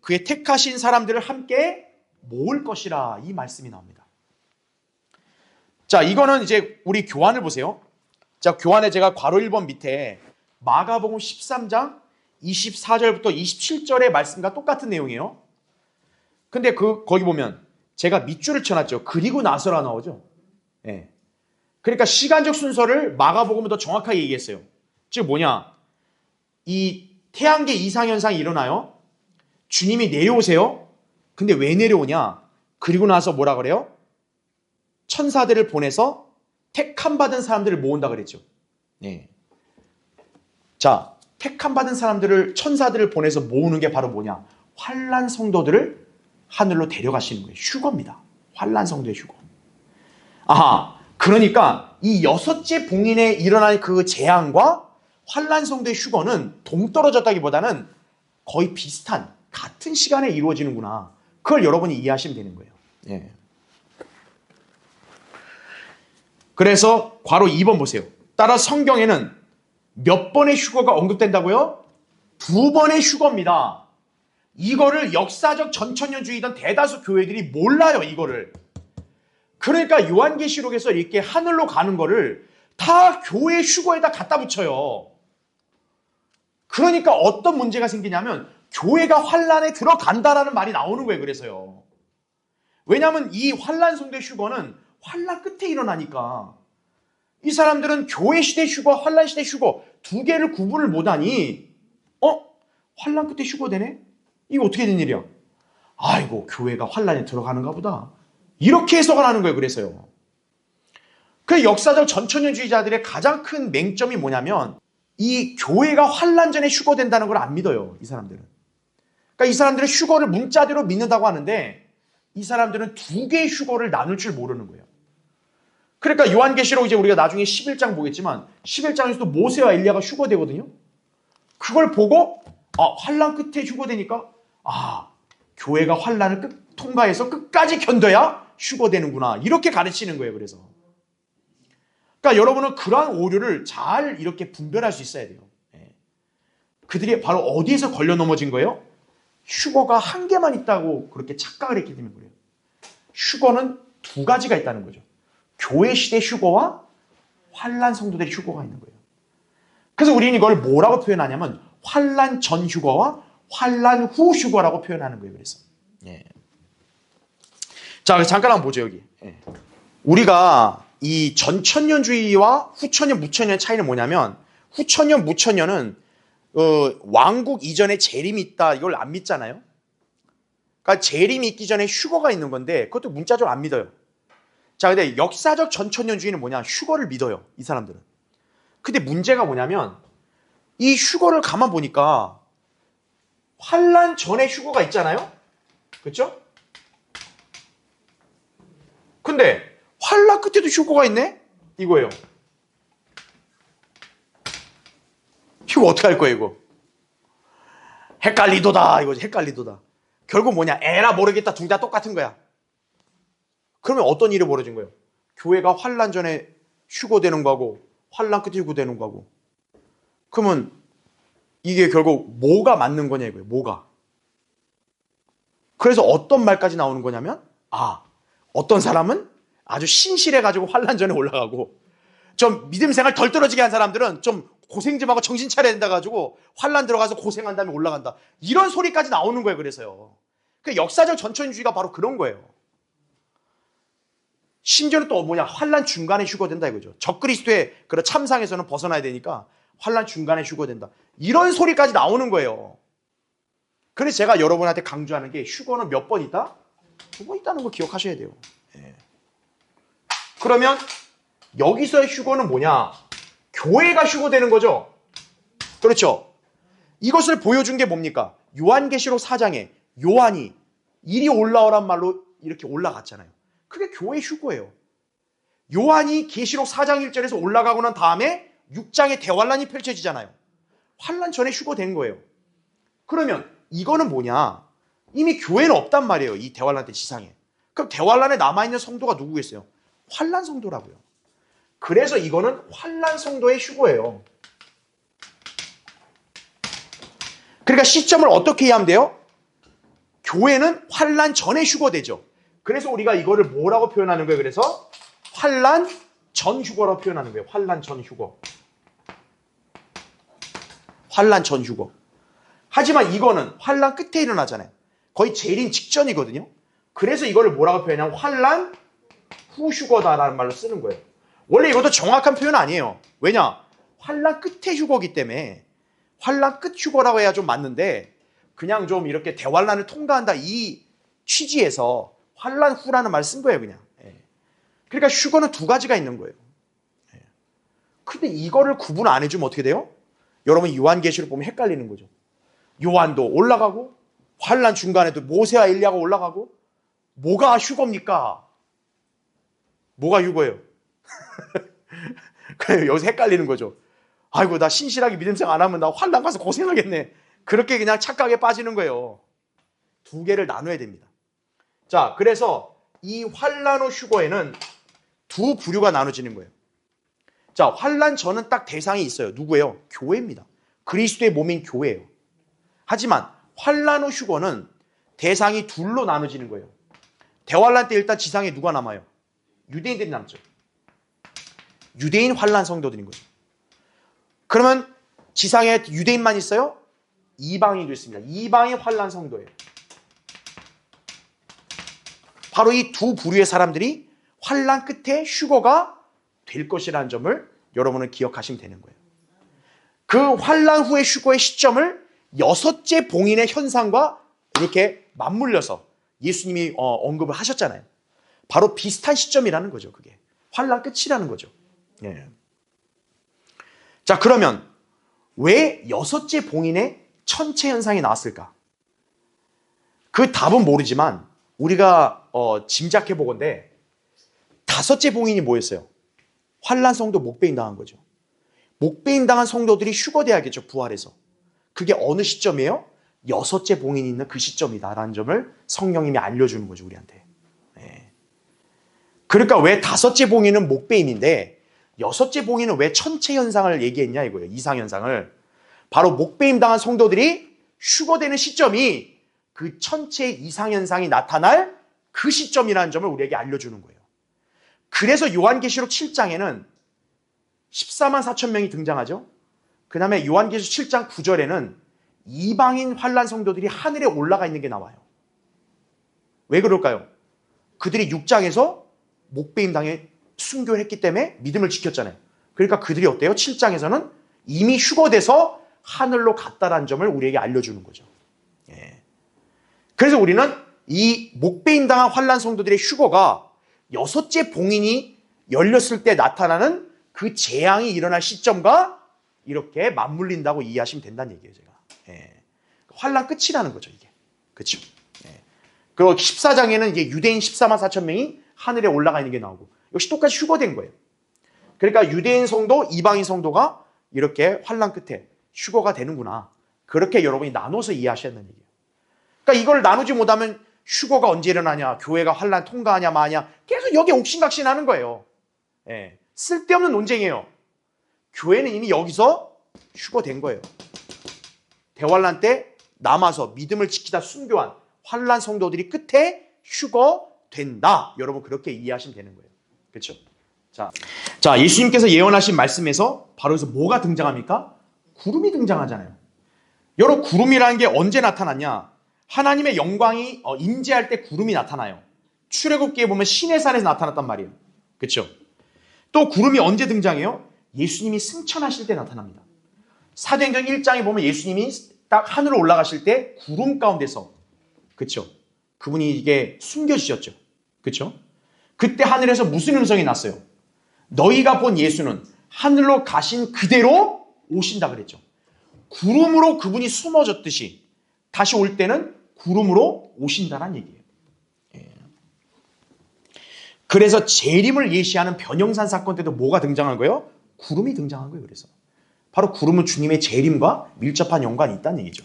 그의 택하신 사람들을 함께 모을 것이라 이 말씀이 나옵니다. 자, 이거는 이제 우리 교환을 보세요. 자, 교환에 제가 괄호 1번 밑에 마가복음 13장 24절부터 27절의 말씀과 똑같은 내용이에요. 근데 거기 보면 제가 밑줄을 쳐놨죠. 그리고 나서라 나오죠. 예. 그러니까 시간적 순서를 마가복음은 더 정확하게 얘기했어요. 즉 뭐냐? 이 태양계 이상현상이 일어나요. 주님이 내려오세요. 근데 왜 내려오냐? 그리고 나서 뭐라 그래요? 천사들을 보내서 택함 받은 사람들을 모은다 그랬죠. 네. 자, 택함 받은 사람들을 천사들을 보내서 모으는 게 바로 뭐냐? 환란 성도들을 하늘로 데려가시는 거예요. 휴거입니다. 환란 성도의 휴거. 아하, 그러니까 이 여섯째 봉인에 일어난 그 재앙과 환란 성도의 휴거는 동떨어졌다기보다는 거의 비슷한 같은 시간에 이루어지는구나. 그걸 여러분이 이해하시면 되는 거예요. 예. 그래서 괄호 2번 보세요. 따라 성경에는 몇 번의 휴거가 언급된다고요? 2번의 휴거입니다. 이거를 역사적 전천년주의던 대다수 교회들이 몰라요, 이거를. 그러니까 요한계시록에서 이렇게 하늘로 가는 거를 다 교회 휴거에다 갖다 붙여요. 그러니까 어떤 문제가 생기냐면 교회가 환란에 들어간다라는 말이 나오는 거예요. 그래서요. 왜냐하면 이 환란 성도의 휴거는 환란 끝에 일어나니까 이 사람들은 교회 시대 휴거, 환란 시대 휴거 두 개를 구분을 못하니 환란 끝에 휴거되네? 이거 어떻게 된 일이야? 아이고, 교회가 환란에 들어가는가 보다. 이렇게 해석을 하는 거예요. 그래서요. 그 역사적 전천년주의자들의 가장 큰 맹점이 뭐냐면 이 교회가 환란 전에 휴거된다는 걸 안 믿어요. 이 사람들은. 그러니까 이 사람들은 휴거를 문자대로 믿는다고 하는데 이 사람들은 두 개의 휴거를 나눌 줄 모르는 거예요. 그러니까 요한계시록 이제 우리가 나중에 11장 보겠지만 11장에서도 모세와 엘리야가 휴거되거든요. 그걸 보고 환란 끝에 휴거되니까 교회가 환란을 통과해서 끝까지 견뎌야 휴거되는구나. 이렇게 가르치는 거예요. 그래서. 그러니까 여러분은 그러한 오류를 잘 이렇게 분별할 수 있어야 돼요. 그들이 바로 어디에서 걸려 넘어진 거예요? 휴거가 한 개만 있다고 그렇게 착각을 했기 때문에 그래요. 휴거는 두 가지가 있다는 거죠. 교회 시대 휴거와 환란 성도들의 휴거가 있는 거예요. 그래서 우리는 이걸 뭐라고 표현하냐면 환란 전 휴거와 환란 후 휴거라고 표현하는 거예요. 그래서. 자, 잠깐 한번 보죠, 여기. 우리가 이 전천년주의와 후천년, 무천년의 차이는 뭐냐면 후천년, 무천년은 왕국 이전에 재림이 있다 이걸 안 믿잖아요. 그러니까 재림이 있기 전에 휴거가 있는 건데 그것도 문자적으로 안 믿어요. 자, 근데 역사적 전천년주의는 뭐냐? 휴거를 믿어요, 이 사람들은. 근데 문제가 뭐냐면 이 휴거를 가만 보니까 환란 전에 휴거가 있잖아요. 그렇죠? 근데 환란 끝에도 휴거가 있네? 이거예요. 이거 어떻게 할 거예요, 이거? 헷갈리도다, 이거지. 헷갈리도다. 결국 뭐냐? 에라 모르겠다. 둘 다 똑같은 거야. 그러면 어떤 일이 벌어진 거예요? 교회가 환란 전에 휴거되는 거고 환란 끝에 휴거되는 거고. 그러면 이게 결국 뭐가 맞는 거냐 이거예요. 뭐가. 그래서 어떤 말까지 나오는 거냐면 어떤 사람은 아주 신실해가지고 환란 전에 올라가고 좀 믿음 생활 덜 떨어지게 한 사람들은 좀 고생 좀 하고 정신 차려야 된다 가지고 환란 들어가서 고생한 다음에 올라간다. 이런 소리까지 나오는 거예요. 그래서요. 그 역사적 전천주의가 바로 그런 거예요. 심지어는 또 뭐냐? 환란 중간에 휴거된다 이거죠. 적그리스도의 그런 참상에서는 벗어나야 되니까 환란 중간에 휴거된다. 이런 소리까지 나오는 거예요. 그래서 제가 여러분한테 강조하는 게 휴거는 몇 번 있다? 2번 있다는 거 기억하셔야 돼요. 예. 그러면 여기서의 휴거는 뭐냐? 교회가 휴거되는 거죠. 그렇죠. 이것을 보여준 게 뭡니까? 요한계시록 4장에 요한이 이리 올라오란 말로 이렇게 올라갔잖아요. 그게 교회 휴거예요. 요한이 계시록 4장 1절에서 올라가고 난 다음에 6장에 대환란이 펼쳐지잖아요. 환란 전에 휴거된 거예요. 그러면 이거는 뭐냐? 이미 교회는 없단 말이에요. 이 대환란 때 지상에. 그럼 대환란에 남아있는 성도가 누구겠어요? 환란 성도라고요. 그래서 이거는 환란 성도의 휴거예요. 그러니까 시점을 어떻게 이해하면 돼요? 교회는 환란 전에 휴거되죠. 그래서 우리가 이거를 뭐라고 표현하는 거예요? 그래서 환란 전 휴거라고 표현하는 거예요. 환란 전 휴거. 환란 전 휴거. 하지만 이거는 환란 끝에 일어나잖아요. 거의 재림 직전이거든요. 그래서 이거를 뭐라고 표현하냐면 환란 후 휴거다라는 말로 쓰는 거예요. 원래 이것도 정확한 표현 아니에요. 왜냐? 환란 끝에 휴거기 때문에 환란 끝 휴거라고 해야 좀 맞는데 그냥 좀 이렇게 대환란을 통과한다 이 취지에서 환란 후라는 말 쓴 거예요, 그냥. 그러니까 휴거는 두 가지가 있는 거예요. 근데 이거를 구분 안 해주면 어떻게 돼요? 여러분 요한계시록 보면 헷갈리는 거죠. 요한도 올라가고 환란 중간에도 모세와 엘리야가 올라가고 뭐가 휴거입니까? 뭐가 휴거예요? 그래요. 여기서 헷갈리는 거죠. 아이고 나 신실하게 믿음생 안 하면 나 환란 가서 고생하겠네. 그렇게 그냥 착각에 빠지는 거예요. 두 개를 나눠야 됩니다. 자, 그래서 이 환란 후 휴거에는 두 부류가 나눠지는 거예요. 자, 환란 전은 딱 대상이 있어요. 누구예요? 교회입니다. 그리스도의 몸인 교회예요. 하지만 환란 후 휴거는 대상이 둘로 나눠지는 거예요. 대환란 때 일단 지상에 누가 남아요? 유대인들이 남죠. 유대인 환란 성도들인 거죠. 그러면 지상에 유대인만 있어요? 이방인도 있습니다. 이방인 환란 성도예요. 바로 이 두 부류의 사람들이 환란 끝에 휴거가 될 것이라는 점을 여러분은 기억하시면 되는 거예요. 그 환란 후의 휴거의 시점을 여섯째 봉인의 현상과 이렇게 맞물려서 예수님이 언급을 하셨잖아요. 바로 비슷한 시점이라는 거죠. 그게 환란 끝이라는 거죠. 예. 자, 그러면 왜 여섯째 봉인의 천체 현상이 나왔을까? 그 답은 모르지만 우리가 짐작해 보건대 다섯째 봉인이 뭐였어요? 환란 성도 목베인 당한 거죠. 목베인 당한 성도들이 휴거돼야겠죠. 부활해서. 그게 어느 시점이에요? 여섯째 봉인이 있는 그 시점이다라는 점을 성령님이 알려주는 거죠. 우리한테. 네. 그러니까 왜 다섯째 봉인은 목베임인데 여섯째 봉인은 왜 천체 현상을 얘기했냐 이거예요. 이상 현상을. 바로 목베임 당한 성도들이 휴거되는 시점이 그 천체 이상 현상이 나타날 그 시점이라는 점을 우리에게 알려주는 거예요. 그래서 요한계시록 7장에는 14만 4천 명이 등장하죠. 그 다음에 요한계시록 7장 9절에는 이방인 환란 성도들이 하늘에 올라가 있는 게 나와요. 왜 그럴까요? 그들이 6장에서 목베임 당에 순교를 했기 때문에 믿음을 지켰잖아요. 그러니까 그들이 어때요? 7장에서는 이미 휴거돼서 하늘로 갔다라는 점을 우리에게 알려주는 거죠. 예. 그래서 우리는 이 목배임당한 환난 성도들의 휴거가 여섯째 봉인이 열렸을 때 나타나는 그 재앙이 일어날 시점과 이렇게 맞물린다고 이해하시면 된다는 얘기예요, 제가. 예. 환난 끝이라는 거죠, 이게. 그렇죠? 예. 그리고 14장에는 이제 유대인 14만 4천 명이 하늘에 올라가 있는 게 나오고, 역시 똑같이 휴거된 거예요. 그러니까 유대인 성도, 이방인 성도가 이렇게 환난 끝에 휴거가 되는구나. 그렇게 여러분이 나눠서 이해하셔야 한다는 얘기예요. 그러니까 이걸 나누지 못하면 휴거가 언제 일어나냐, 교회가 환난 통과하냐 마냐, 계속 여기에 옥신각신하는 거예요. 예. 쓸데없는 논쟁이에요. 교회는 이미 여기서 휴거된 거예요. 대환란 때 남아서 믿음을 지키다 순교한 환난 성도들이 끝에 휴거된다. 여러분 그렇게 이해하시면 되는 거예요. 그렇죠? 자, 예수님께서 예언하신 말씀에서 바로 여기서 뭐가 등장합니까? 구름이 등장하잖아요. 여러분 구름이라는 게 언제 나타났냐? 하나님의 영광이 임재할 때 구름이 나타나요. 출애굽기에 보면 시내산에서 나타났단 말이에요. 그렇죠? 또 구름이 언제 등장해요? 예수님이 승천하실 때 나타납니다. 사도행전 1장에 보면 예수님이 딱 하늘로 올라가실 때 구름 가운데서, 그렇죠? 그분이 이게 숨겨지셨죠. 그렇죠? 그때 하늘에서 무슨 음성이 났어요? 너희가 본 예수는 하늘로 가신 그대로 오신다 그랬죠. 구름으로 그분이 숨어졌듯이 다시 올 때는 구름으로 오신다는 얘기예요. 예. 그래서 재림을 예시하는 변형산 사건 때도 뭐가 등장한 거예요? 구름이 등장한 거예요. 그래서 바로 구름은 주님의 재림과 밀접한 연관이 있다는 얘기죠.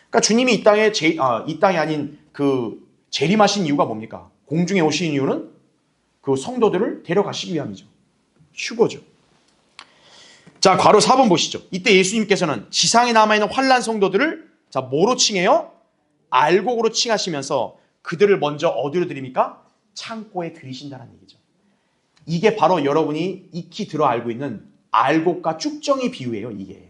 그러니까 주님이 이 땅이 아닌 그 재림하신 이유가 뭡니까? 공중에 오신 이유는 그 성도들을 데려가시기 위함이죠. 휴거죠. 자, 괄호 4번 보시죠. 이때 예수님께서는 지상에 남아있는 환난 성도들을 자, 뭐로 칭해요? 알곡으로 칭하시면서 그들을 먼저 어디로 드립니까? 창고에 들이신다는 얘기죠. 이게 바로 여러분이 익히 들어 알고 있는 알곡과 쭉정이 비유예요, 이게.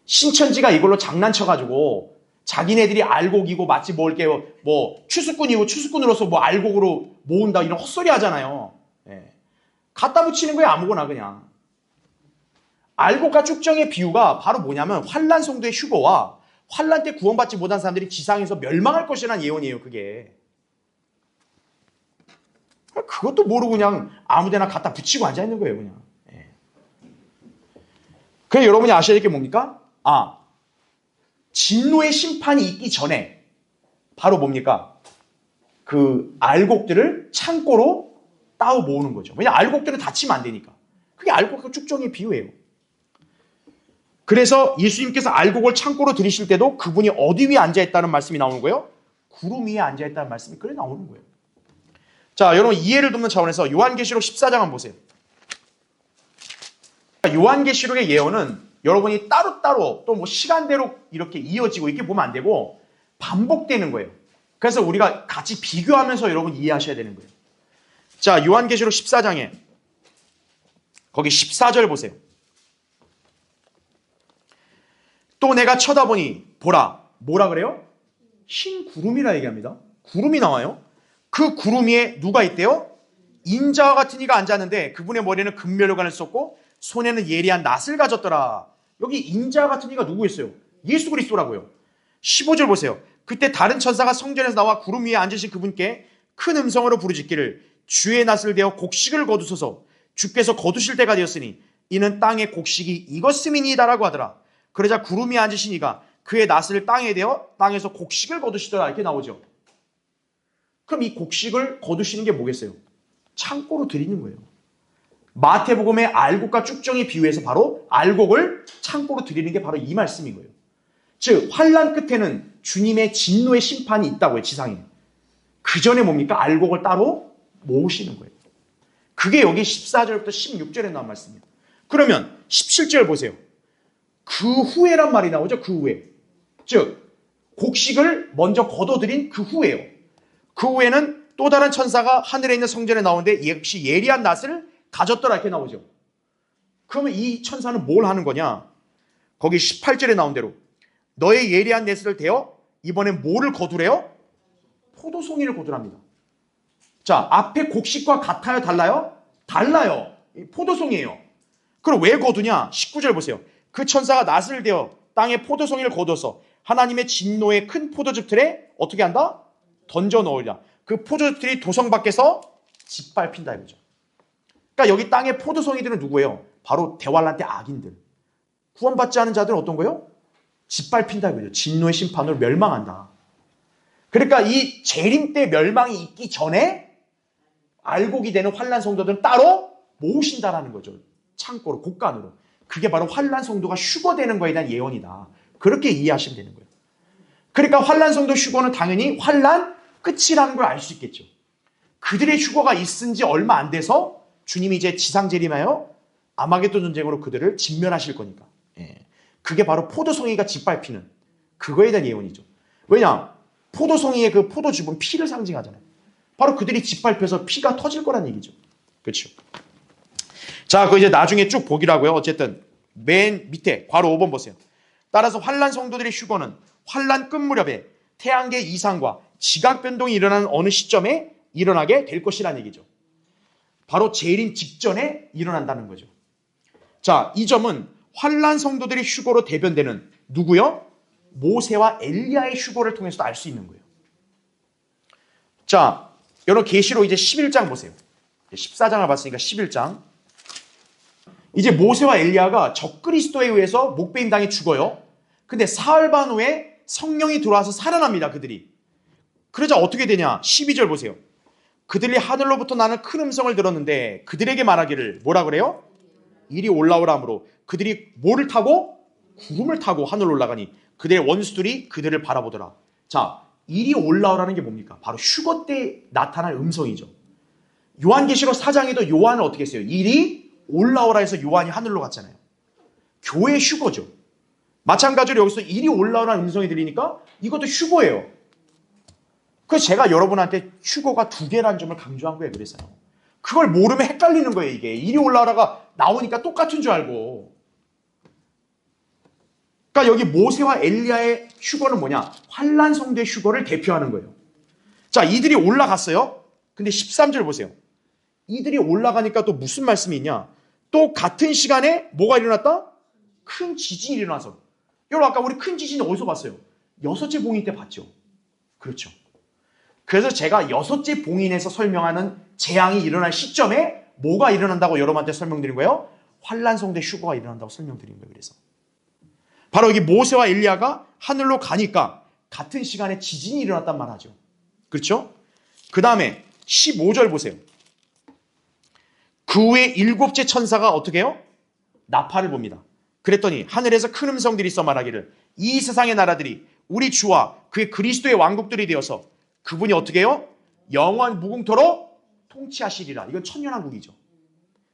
신천지가 이걸로 장난쳐가지고 자기네들이 알곡이고 마치 뭐 이렇게 뭐 추수꾼이고 추수꾼으로서 뭐 알곡으로 모은다 이런 헛소리 하잖아요. 갖다 붙이는 거예요, 아무거나 그냥. 알곡과 쭉정의 비유가 바로 뭐냐면 환난 성도의 휴거와 환난 때 구원받지 못한 사람들이 지상에서 멸망할 것이라는 예언이에요, 그게. 그것도 모르고 그냥 아무데나 갖다 붙이고 앉아있는 거예요, 그냥. 그래서 여러분이 아셔야 될 게 뭡니까? 진노의 심판이 있기 전에 바로 뭡니까? 그 알곡들을 창고로 따오 모으는 거죠. 왜냐하면 알곡들은 다치면 안 되니까. 그게 알곡과 쭉정의 비유예요. 그래서 예수님께서 알곡을 창고로 들이실 때도 그분이 어디 위에 앉아있다는 말씀이 나오는 거예요? 구름 위에 앉아있다는 말씀이 그래 나오는 거예요. 자, 여러분 이해를 돕는 차원에서 요한계시록 14장 한번 보세요. 요한계시록의 예언은 여러분이 따로따로 또 뭐 시간대로 이렇게 이어지고 이렇게 보면 안 되고 반복되는 거예요. 그래서 우리가 같이 비교하면서 여러분 이해하셔야 되는 거예요. 자, 요한계시록 14장에 거기 14절 보세요. 또 내가 쳐다보니 보라, 뭐라 그래요? 흰 구름이라 얘기합니다. 구름이 나와요. 그 구름 위에 누가 있대요? 인자와 같은 이가 앉았는데 그분의 머리에는 금면류관을 썼고 손에는 예리한 낫을 가졌더라. 여기 인자와 같은 이가 누구였어요? 예수 그리스도라고요. 15절 보세요. 그때 다른 천사가 성전에서 나와 구름 위에 앉으신 그분께 큰 음성으로 부르짖기를 주의 낫을 대어 곡식을 거두소서. 주께서 거두실 때가 되었으니 이는 땅의 곡식이 익었음이니이다라고 하더라. 그러자 구름 위에 앉으신 이가 그의 낫을 땅에 대어 땅에서 곡식을 거두시더라. 이렇게 나오죠. 그럼 이 곡식을 거두시는 게 뭐겠어요? 창고로 드리는 거예요. 마태복음의 알곡과 쭉정이 비유해서 바로 알곡을 창고로 드리는 게 바로 이 말씀인 거예요. 즉 환난 끝에는 주님의 진노의 심판이 있다고요, 지상에. 그 전에 뭡니까? 알곡을 따로 모으시는 거예요. 그게 여기 14절부터 16절에 나온 말씀이에요. 그러면 17절 보세요. 그 후에란 말이 나오죠. 그 후에. 즉 곡식을 먼저 거둬들인 그 후에요. 그 후에는 또 다른 천사가 하늘에 있는 성전에 나오는데 역시 예리한 낫을 가졌더라 이렇게 나오죠. 그러면 이 천사는 뭘 하는 거냐? 거기 18절에 나온 대로 너의 예리한 낫을 대어 이번엔 뭐를 거두래요? 포도송이를 거두랍니다. 자, 앞에 곡식과 같아요? 달라요? 달라요. 포도송이에요. 그럼 왜 거두냐? 19절 보세요. 그 천사가 낫을 대어 땅에 포도송이를 거둬서 하나님의 진노의 큰 포도즙 틀에 어떻게 한다? 던져 넣으리라. 그 포도즙 틀이 도성 밖에서 짓밟힌다 이거죠. 그러니까 여기 땅의 포도송이들은 누구예요? 바로 대환란 때 악인들. 구원받지 않은 자들은 어떤 거예요? 짓밟힌다 이거죠. 진노의 심판으로 멸망한다. 그러니까 이 재림 때 멸망이 있기 전에 알곡이 되는 환란 성도들은 따로 모으신다라는 거죠. 창고로, 곳간으로. 그게 바로 환란 성도가 휴거되는 거에 대한 예언이다. 그렇게 이해하시면 되는 거예요. 그러니까 환란 성도 휴거는 당연히 환란 끝이라는 걸 알 수 있겠죠. 그들의 휴거가 있은 지 얼마 안 돼서 주님이 이제 지상 재림하여 아마게돈 전쟁으로 그들을 진멸하실 거니까. 그게 바로 포도송이가 짓밟히는 그거에 대한 예언이죠. 왜냐? 포도송이의 그 포도즙은 피를 상징하잖아요. 바로 그들이 짓밟혀서 피가 터질 거란 얘기죠. 그렇죠. 자, 그 이제 나중에 쭉 보기라고요. 어쨌든 맨 밑에 괄호 5번 보세요. 따라서 환란 성도들의 휴거는 환란 끝 무렵에 태양계 이상과 지각 변동이 일어나는 어느 시점에 일어나게 될 것이라는 얘기죠. 바로 재림 직전에 일어난다는 거죠. 자, 이 점은 환란 성도들의 휴거로 대변되는 누구요? 모세와 엘리야의 휴거를 통해서도 알 수 있는 거예요. 자, 여러분 계시록 이제 11장 보세요. 14장을 봤으니까 11장. 이제 모세와 엘리야가 적그리스도에 의해서 목베임 당해 죽어요. 근데 사흘 반 후에 성령이 들어와서 살아납니다. 그들이. 그러자 어떻게 되냐? 12절 보세요. 그들이 하늘로부터 나는 큰 음성을 들었는데 그들에게 말하기를 뭐라 그래요? 이리 올라오라 하므로 그들이 뭐를 타고? 구름을 타고 하늘로 올라가니 그들의 원수들이 그들을 바라보더라. 자, 이리 올라오라는 게 뭡니까? 바로 휴거 때 나타날 음성이죠. 요한계시록 4장에도 요한을 어떻게 했어요? 이리 올라오라 해서 요한이 하늘로 갔잖아요. 교회 휴거죠. 마찬가지로 여기서 이리 올라오라는 음성이 들리니까 이것도 휴거예요. 그래서 제가 여러분한테 휴거가 두 개라는 점을 강조한 거예요. 그래서요. 그걸 모르면 헷갈리는 거예요. 이게 이리 올라오라가 나오니까 똑같은 줄 알고. 그러니까 여기 모세와 엘리야의 휴거는 뭐냐? 환란 성도의 휴거를 대표하는 거예요. 자, 이들이 올라갔어요. 근데 13절 보세요. 이들이 올라가니까 또 무슨 말씀이 있냐? 또 같은 시간에 뭐가 일어났다? 큰 지진이 일어나서. 여러분 아까 우리 큰 지진이 어디서 봤어요? 여섯째 봉인 때 봤죠. 그렇죠. 그래서 제가 여섯째 봉인에서 설명하는 재앙이 일어날 시점에 뭐가 일어난다고 여러분한테 설명드린 거예요? 환란 성도의 휴거가 일어난다고 설명드린 거예요. 그래서 바로 여기 모세와 엘리야가 하늘로 가니까 같은 시간에 지진이 일어났단 말하죠. 그렇죠? 그 다음에 15절 보세요. 그 후에 일곱째 천사가 어떻게 해요? 나팔을 봅니다. 그랬더니 하늘에서 큰 음성들이 있어 말하기를 이 세상의 나라들이 우리 주와 그의 그리스도의 왕국들이 되어서 그분이 어떻게 해요? 영원 무궁토록 통치하시리라. 이건 천년왕국이죠.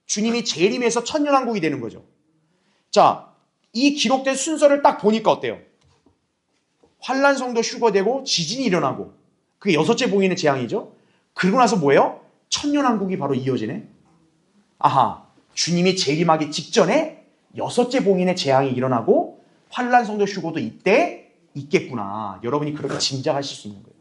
주님이 재림해서 천년왕국이 되는 거죠. 자, 이 기록된 순서를 딱 보니까 어때요? 환란 성도 휴거되고 지진이 일어나고 그게 여섯째 봉인의 재앙이죠. 그러고 나서 뭐예요? 천년왕국이 바로 이어지네. 아하, 주님이 재림하기 직전에 여섯째 봉인의 재앙이 일어나고 환란 성도 휴거도 이때 있겠구나. 여러분이 그렇게 짐작하실 수 있는 거예요.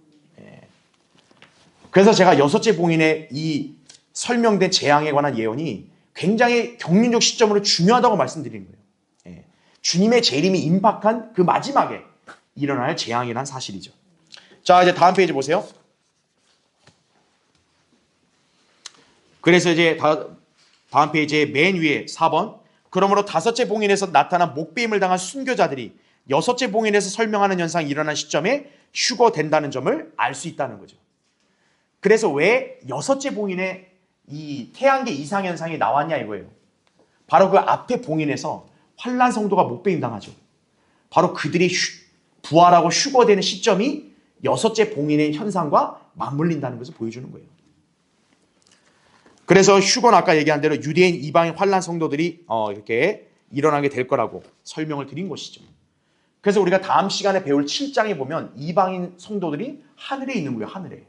그래서 제가 여섯째 봉인의 이 설명된 재앙에 관한 예언이 굉장히 경륜적 시점으로 중요하다고 말씀드리는 거예요. 주님의 재림이 임박한 그 마지막에 일어날 재앙이란 사실이죠. 자, 이제 다음 페이지 보세요. 그래서 이제 다음 페이지의 맨 위에 4번. 그러므로 다섯째 봉인에서 나타난 목배임을 당한 순교자들이 여섯째 봉인에서 설명하는 현상이 일어난 시점에 휴거된다는 점을 알 수 있다는 거죠. 그래서 왜 여섯째 봉인에 이 태양계 이상 현상이 나왔냐 이거예요. 바로 그 앞에 봉인에서 환란 성도가 목배임 당하죠. 바로 그들이 부활하고 휴거되는 시점이 여섯째 봉인의 현상과 맞물린다는 것을 보여주는 거예요. 그래서 휴거는 아까 얘기한 대로 유대인 이방인 환란 성도들이 이렇게 일어나게 될 거라고 설명을 드린 것이죠. 그래서 우리가 다음 시간에 배울 7장에 보면 이방인 성도들이 하늘에 있는 거예요. 하늘에.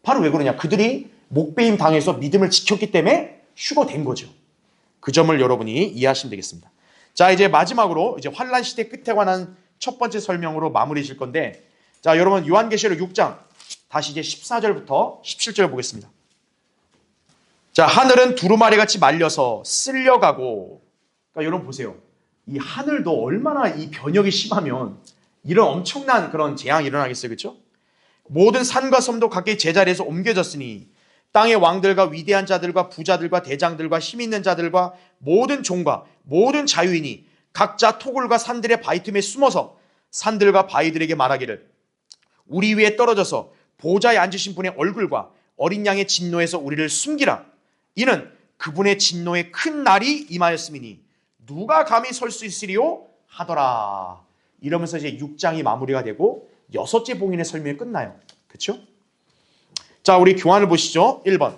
바로 왜 그러냐? 그들이 목배임 당해서 믿음을 지켰기 때문에 휴거된 거죠. 그 점을 여러분이 이해하시면 되겠습니다. 자, 이제 마지막으로 이제 환란 시대 끝에 관한 첫 번째 설명으로 마무리 질 건데, 자, 여러분 요한계시록 6장 다시 이제 14절부터 17절 보겠습니다. 자, 하늘은 두루마리 같이 말려서 쓸려가고, 그러니까 여러분 보세요. 이 하늘도 얼마나 이 변혁이 심하면 이런 엄청난 그런 재앙이 일어나겠어요. 그렇죠? 모든 산과 섬도 각기 제자리에서 옮겨졌으니 땅의 왕들과 위대한 자들과 부자들과 대장들과 힘 있는 자들과 모든 종과 모든 자유인이 각자 토굴과 산들의 바위 틈에 숨어서 산들과 바위들에게 말하기를 우리 위에 떨어져서 보좌에 앉으신 분의 얼굴과 어린 양의 진노에서 우리를 숨기라. 이는 그분의 진노의 큰 날이 임하였음이니 누가 감히 설 수 있으리요 하더라. 이러면서 이제 6장이 마무리가 되고 여섯째 봉인의 설명이 끝나요. 그렇죠? 자, 우리 교환을 보시죠. 1번.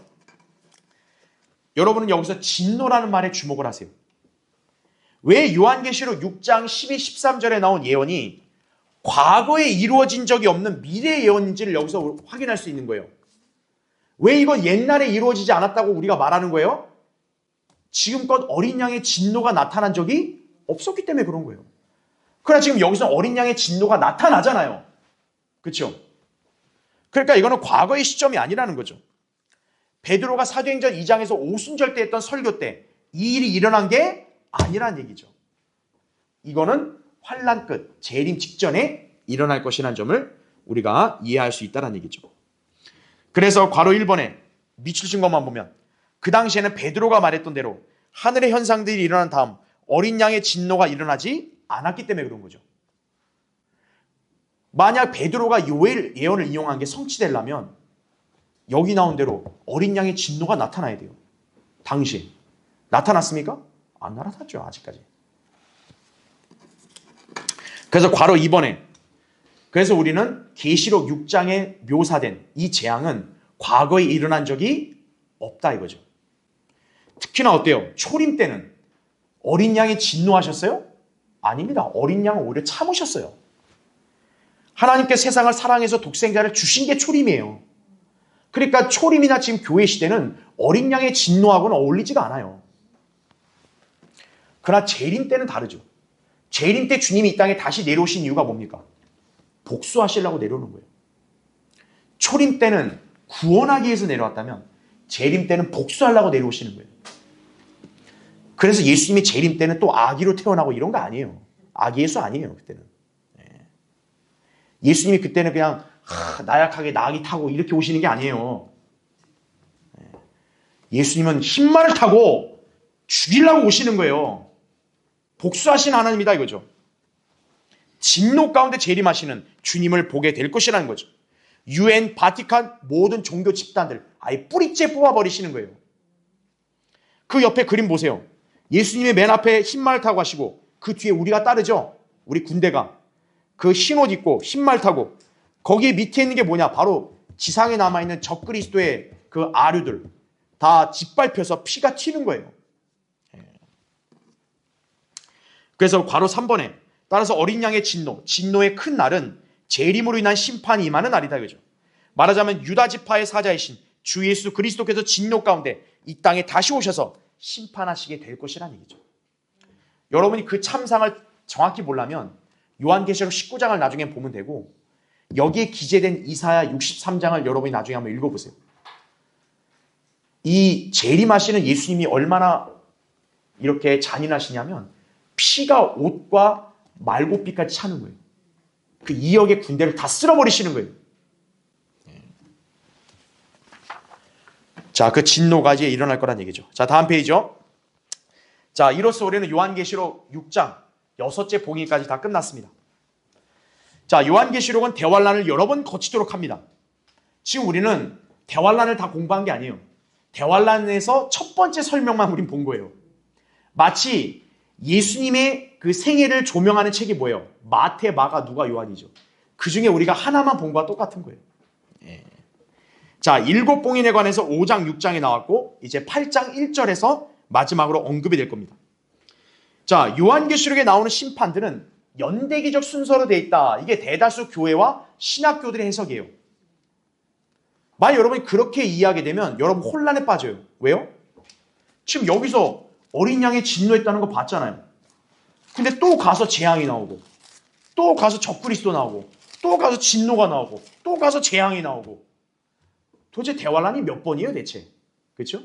여러분은 여기서 진노라는 말에 주목을 하세요. 왜 요한계시록 6장 12, 13절에 나온 예언이 과거에 이루어진 적이 없는 미래 예언인지를 여기서 확인할 수 있는 거예요. 왜 이건 옛날에 이루어지지 않았다고 우리가 말하는 거예요? 지금껏 어린 양의 진노가 나타난 적이 없었기 때문에 그런 거예요. 그러나 지금 여기서 어린 양의 진노가 나타나잖아요. 그렇죠? 그러니까 이거는 과거의 시점이 아니라는 거죠. 베드로가 사도행전 2장에서 오순절 때 했던 설교 때 이 일이 일어난 게 아니란 얘기죠. 이거는 환난 끝, 재림 직전에 일어날 것이라는 점을 우리가 이해할 수 있다는 얘기죠. 그래서 괄호 1번에 밑줄 것만 보면 그 당시에는 베드로가 말했던 대로 하늘의 현상들이 일어난 다음 어린 양의 진노가 일어나지 않았기 때문에 그런 거죠. 만약 베드로가 요엘 예언을 이용한 게 성취되려면 여기 나온 대로 어린 양의 진노가 나타나야 돼요. 당시에. 나타났습니까? 안 나타났죠. 아직까지. 그래서 괄호 2번에 그래서 우리는 계시록 6장에 묘사된 이 재앙은 과거에 일어난 적이 없다 이거죠. 특히나 어때요? 초림 때는 어린 양이 진노하셨어요? 아닙니다. 어린 양은 오히려 참으셨어요. 하나님께 세상을 사랑해서 독생자를 주신 게 초림이에요. 그러니까 초림이나 지금 교회 시대는 어린 양의 진노하고는 어울리지가 않아요. 그러나 재림 때는 다르죠. 재림 때 주님이 이 땅에 다시 내려오신 이유가 뭡니까? 복수하시려고 내려오는 거예요. 초림 때는 구원하기 위해서 내려왔다면 재림 때는 복수하려고 내려오시는 거예요. 그래서 예수님이 재림 때는 또 아기로 태어나고 이런 거 아니에요. 아기 예수 아니에요. 그때는. 예수님이 그때는 그냥 나약하게 나귀 타고 이렇게 오시는 게 아니에요. 예수님은 흰말을 타고 죽이려고 오시는 거예요. 복수하신 하나님이다 이거죠. 진노 가운데 재림하시는 주님을 보게 될 것이라는 거죠. 유엔, 바티칸 모든 종교 집단들 아예 뿌리째 뽑아버리시는 거예요. 그 옆에 그림 보세요. 예수님의 맨 앞에 흰말 타고 가시고 그 뒤에 우리가 따르죠. 우리 군대가 그 흰 옷 입고 흰말 타고 거기에 밑에 있는 게 뭐냐? 바로 지상에 남아있는 적그리스도의 그 아류들 다 짓밟혀서 피가 튀는 거예요. 그래서 괄호 3번에 따라서 어린 양의 진노의 큰 날은 재림으로 인한 심판이 임하는 날이다. 그죠? 말하자면 유다 지파의 사자이신 주 예수 그리스도께서 진노 가운데 이 땅에 다시 오셔서 심판하시게 될 것이라는 얘기죠. 여러분이 그 참상을 정확히 보려면 요한계시록 19장을 나중에 보면 되고 여기에 기재된 이사야 63장을 여러분이 나중에 한번 읽어보세요. 이 재림하시는 예수님이 얼마나 이렇게 잔인하시냐면 피가 옷과 말고삐까지 차는 거예요. 그 2억의 군대를 다 쓸어버리시는 거예요. 자, 그 진노가 이제 일어날 거란 얘기죠. 자, 다음 페이지죠. 자, 이로써 우리는 요한계시록 6장 6째 봉인까지 다 끝났습니다. 자, 요한계시록은 대환란을 여러 번 거치도록 합니다. 지금 우리는 대환란을 다 공부한 게 아니에요. 대환란에서 첫 번째 설명만 우린 본 거예요. 마치 예수님의 그 생애를 조명하는 책이 뭐예요? 마태, 마가, 누가, 요한이죠. 그 중에 우리가 하나만 본 거와 똑같은 거예요. 자, 7봉인에 관해서 5장, 6장에 나왔고 이제 8장 1절에서 마지막으로 언급이 될 겁니다. 자, 요한계시록에 나오는 심판들은 연대기적 순서로 되어 있다. 이게 대다수 교회와 신학교들의 해석이에요. 만약 여러분이 그렇게 이해하게 되면 여러분 혼란에 빠져요. 왜요? 지금 여기서 어린 양이 진노했다는 거 봤잖아요. 근데 또 가서 재앙이 나오고 또 가서 적그리스도 나오고 또 가서 진노가 나오고 또 가서 재앙이 나오고 도대체 대환란이 몇 번이에요 대체? 그렇죠?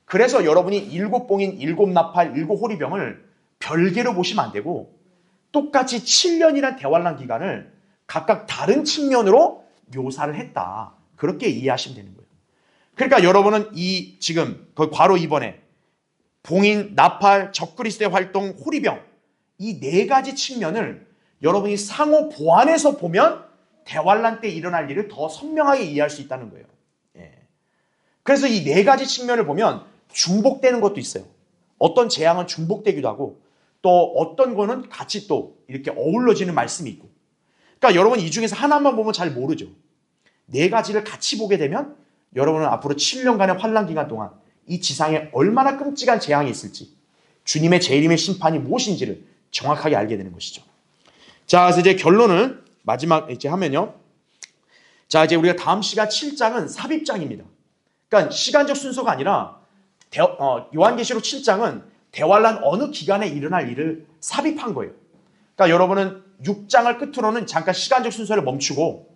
그래서 여러분이 7봉인, 7나팔, 7호리병을 별개로 보시면 안 되고 똑같이 7년이란 대환란 기간을 각각 다른 측면으로 묘사를 했다. 그렇게 이해하시면 되는 거예요. 그러니까 여러분은 이 지금 그 괄호 2번에 봉인, 나팔, 적그리스도의 활동, 호리병 이 네 가지 측면을 여러분이 상호 보완해서 보면 대환란 때 일어날 일을 더 선명하게 이해할 수 있다는 거예요. 예. 그래서 이 네 가지 측면을 보면 중복되는 것도 있어요. 어떤 재앙은 중복되기도 하고 또 어떤 거는 같이 또 이렇게 어우러지는 말씀이 있고. 그러니까 여러분 이 중에서 하나만 보면 잘 모르죠. 네 가지를 같이 보게 되면 여러분은 앞으로 7년간의 환란 기간 동안 이 지상에 얼마나 끔찍한 재앙이 있을지 주님의 재림의 심판이 무엇인지를 정확하게 알게 되는 것이죠. 자, 그래서 이제 결론을 마지막 이제 하면요. 자, 이제 우리가 다음 시간 7장은 삽입장입니다. 그러니까 시간적 순서가 아니라 요한계시록 7장은 대환란 어느 기간에 일어날 일을 삽입한 거예요. 그러니까 여러분은 6장을 끝으로는 잠깐 시간적 순서를 멈추고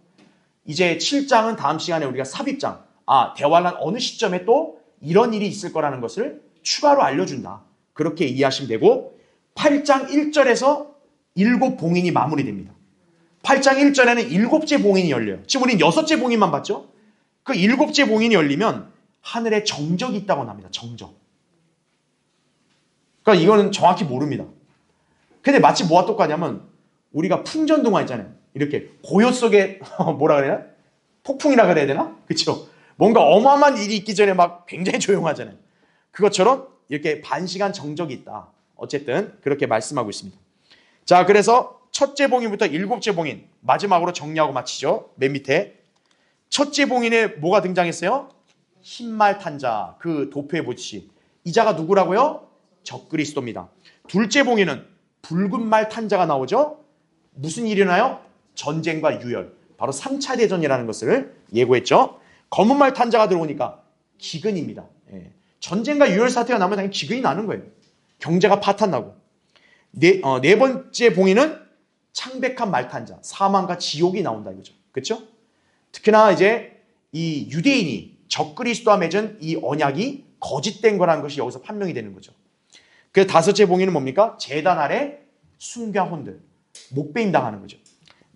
이제 7장은 다음 시간에 우리가 삽입장, 대환란 어느 시점에 또 이런 일이 있을 거라는 것을 추가로 알려준다. 그렇게 이해하시면 되고 8장 1절에서 7봉인이 마무리됩니다. 8장 1절에는 7째 봉인이 열려요. 지금 우리는 6째 봉인만 봤죠? 그 7째 봉인이 열리면 하늘에 정적이 있다고 합니다. 정적. 그러니까 이거는 정확히 모릅니다. 근데 마치 뭐와 똑같냐면 우리가 풍전등화 있잖아요. 이렇게 고요 속에 뭐라 그래야? 폭풍이라 그래야 되나? 그렇죠? 뭔가 어마어마한 일이 있기 전에 막 굉장히 조용하잖아요. 그것처럼 이렇게 반시간 정적이 있다. 어쨌든 그렇게 말씀하고 있습니다. 자, 그래서 첫째 봉인부터 7째 봉인 마지막으로 정리하고 마치죠. 맨 밑에 첫째 봉인에 뭐가 등장했어요? 흰말 탄자, 그 도표에 보듯이 이 자가 누구라고요? 적그리스도입니다. 둘째 봉인은 붉은 말 탄자가 나오죠. 무슨 일이 일어나요? 전쟁과 유혈, 바로 3차 대전이라는 것을 예고했죠. 검은 말 탄자가 들어오니까 기근입니다. 예. 전쟁과 유혈 사태가 나면 당연히 기근이 나는 거예요. 경제가 파탄나고. 네 번째 봉인은 창백한 말 탄자, 사망과 지옥이 나온다 이거죠. 그렇죠? 특히나 이제 이 유대인이 적그리스도와 맺은 이 언약이 거짓된 거라는 것이 여기서 판명이 되는 거죠. 그 다섯째 봉인은 뭡니까? 제단 아래 순교혼들, 목배임 당하는 거죠.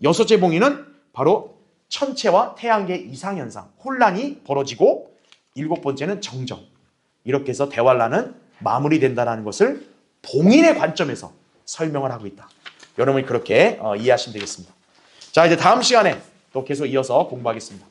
여섯째 봉인은 바로 천체와 태양계 이상현상, 혼란이 벌어지고 일곱 번째는 정적. 이렇게 해서 대환란은 마무리된다는 것을 봉인의 관점에서 설명을 하고 있다. 여러분이 그렇게 이해하시면 되겠습니다. 자, 이제 다음 시간에 또 계속 이어서 공부하겠습니다.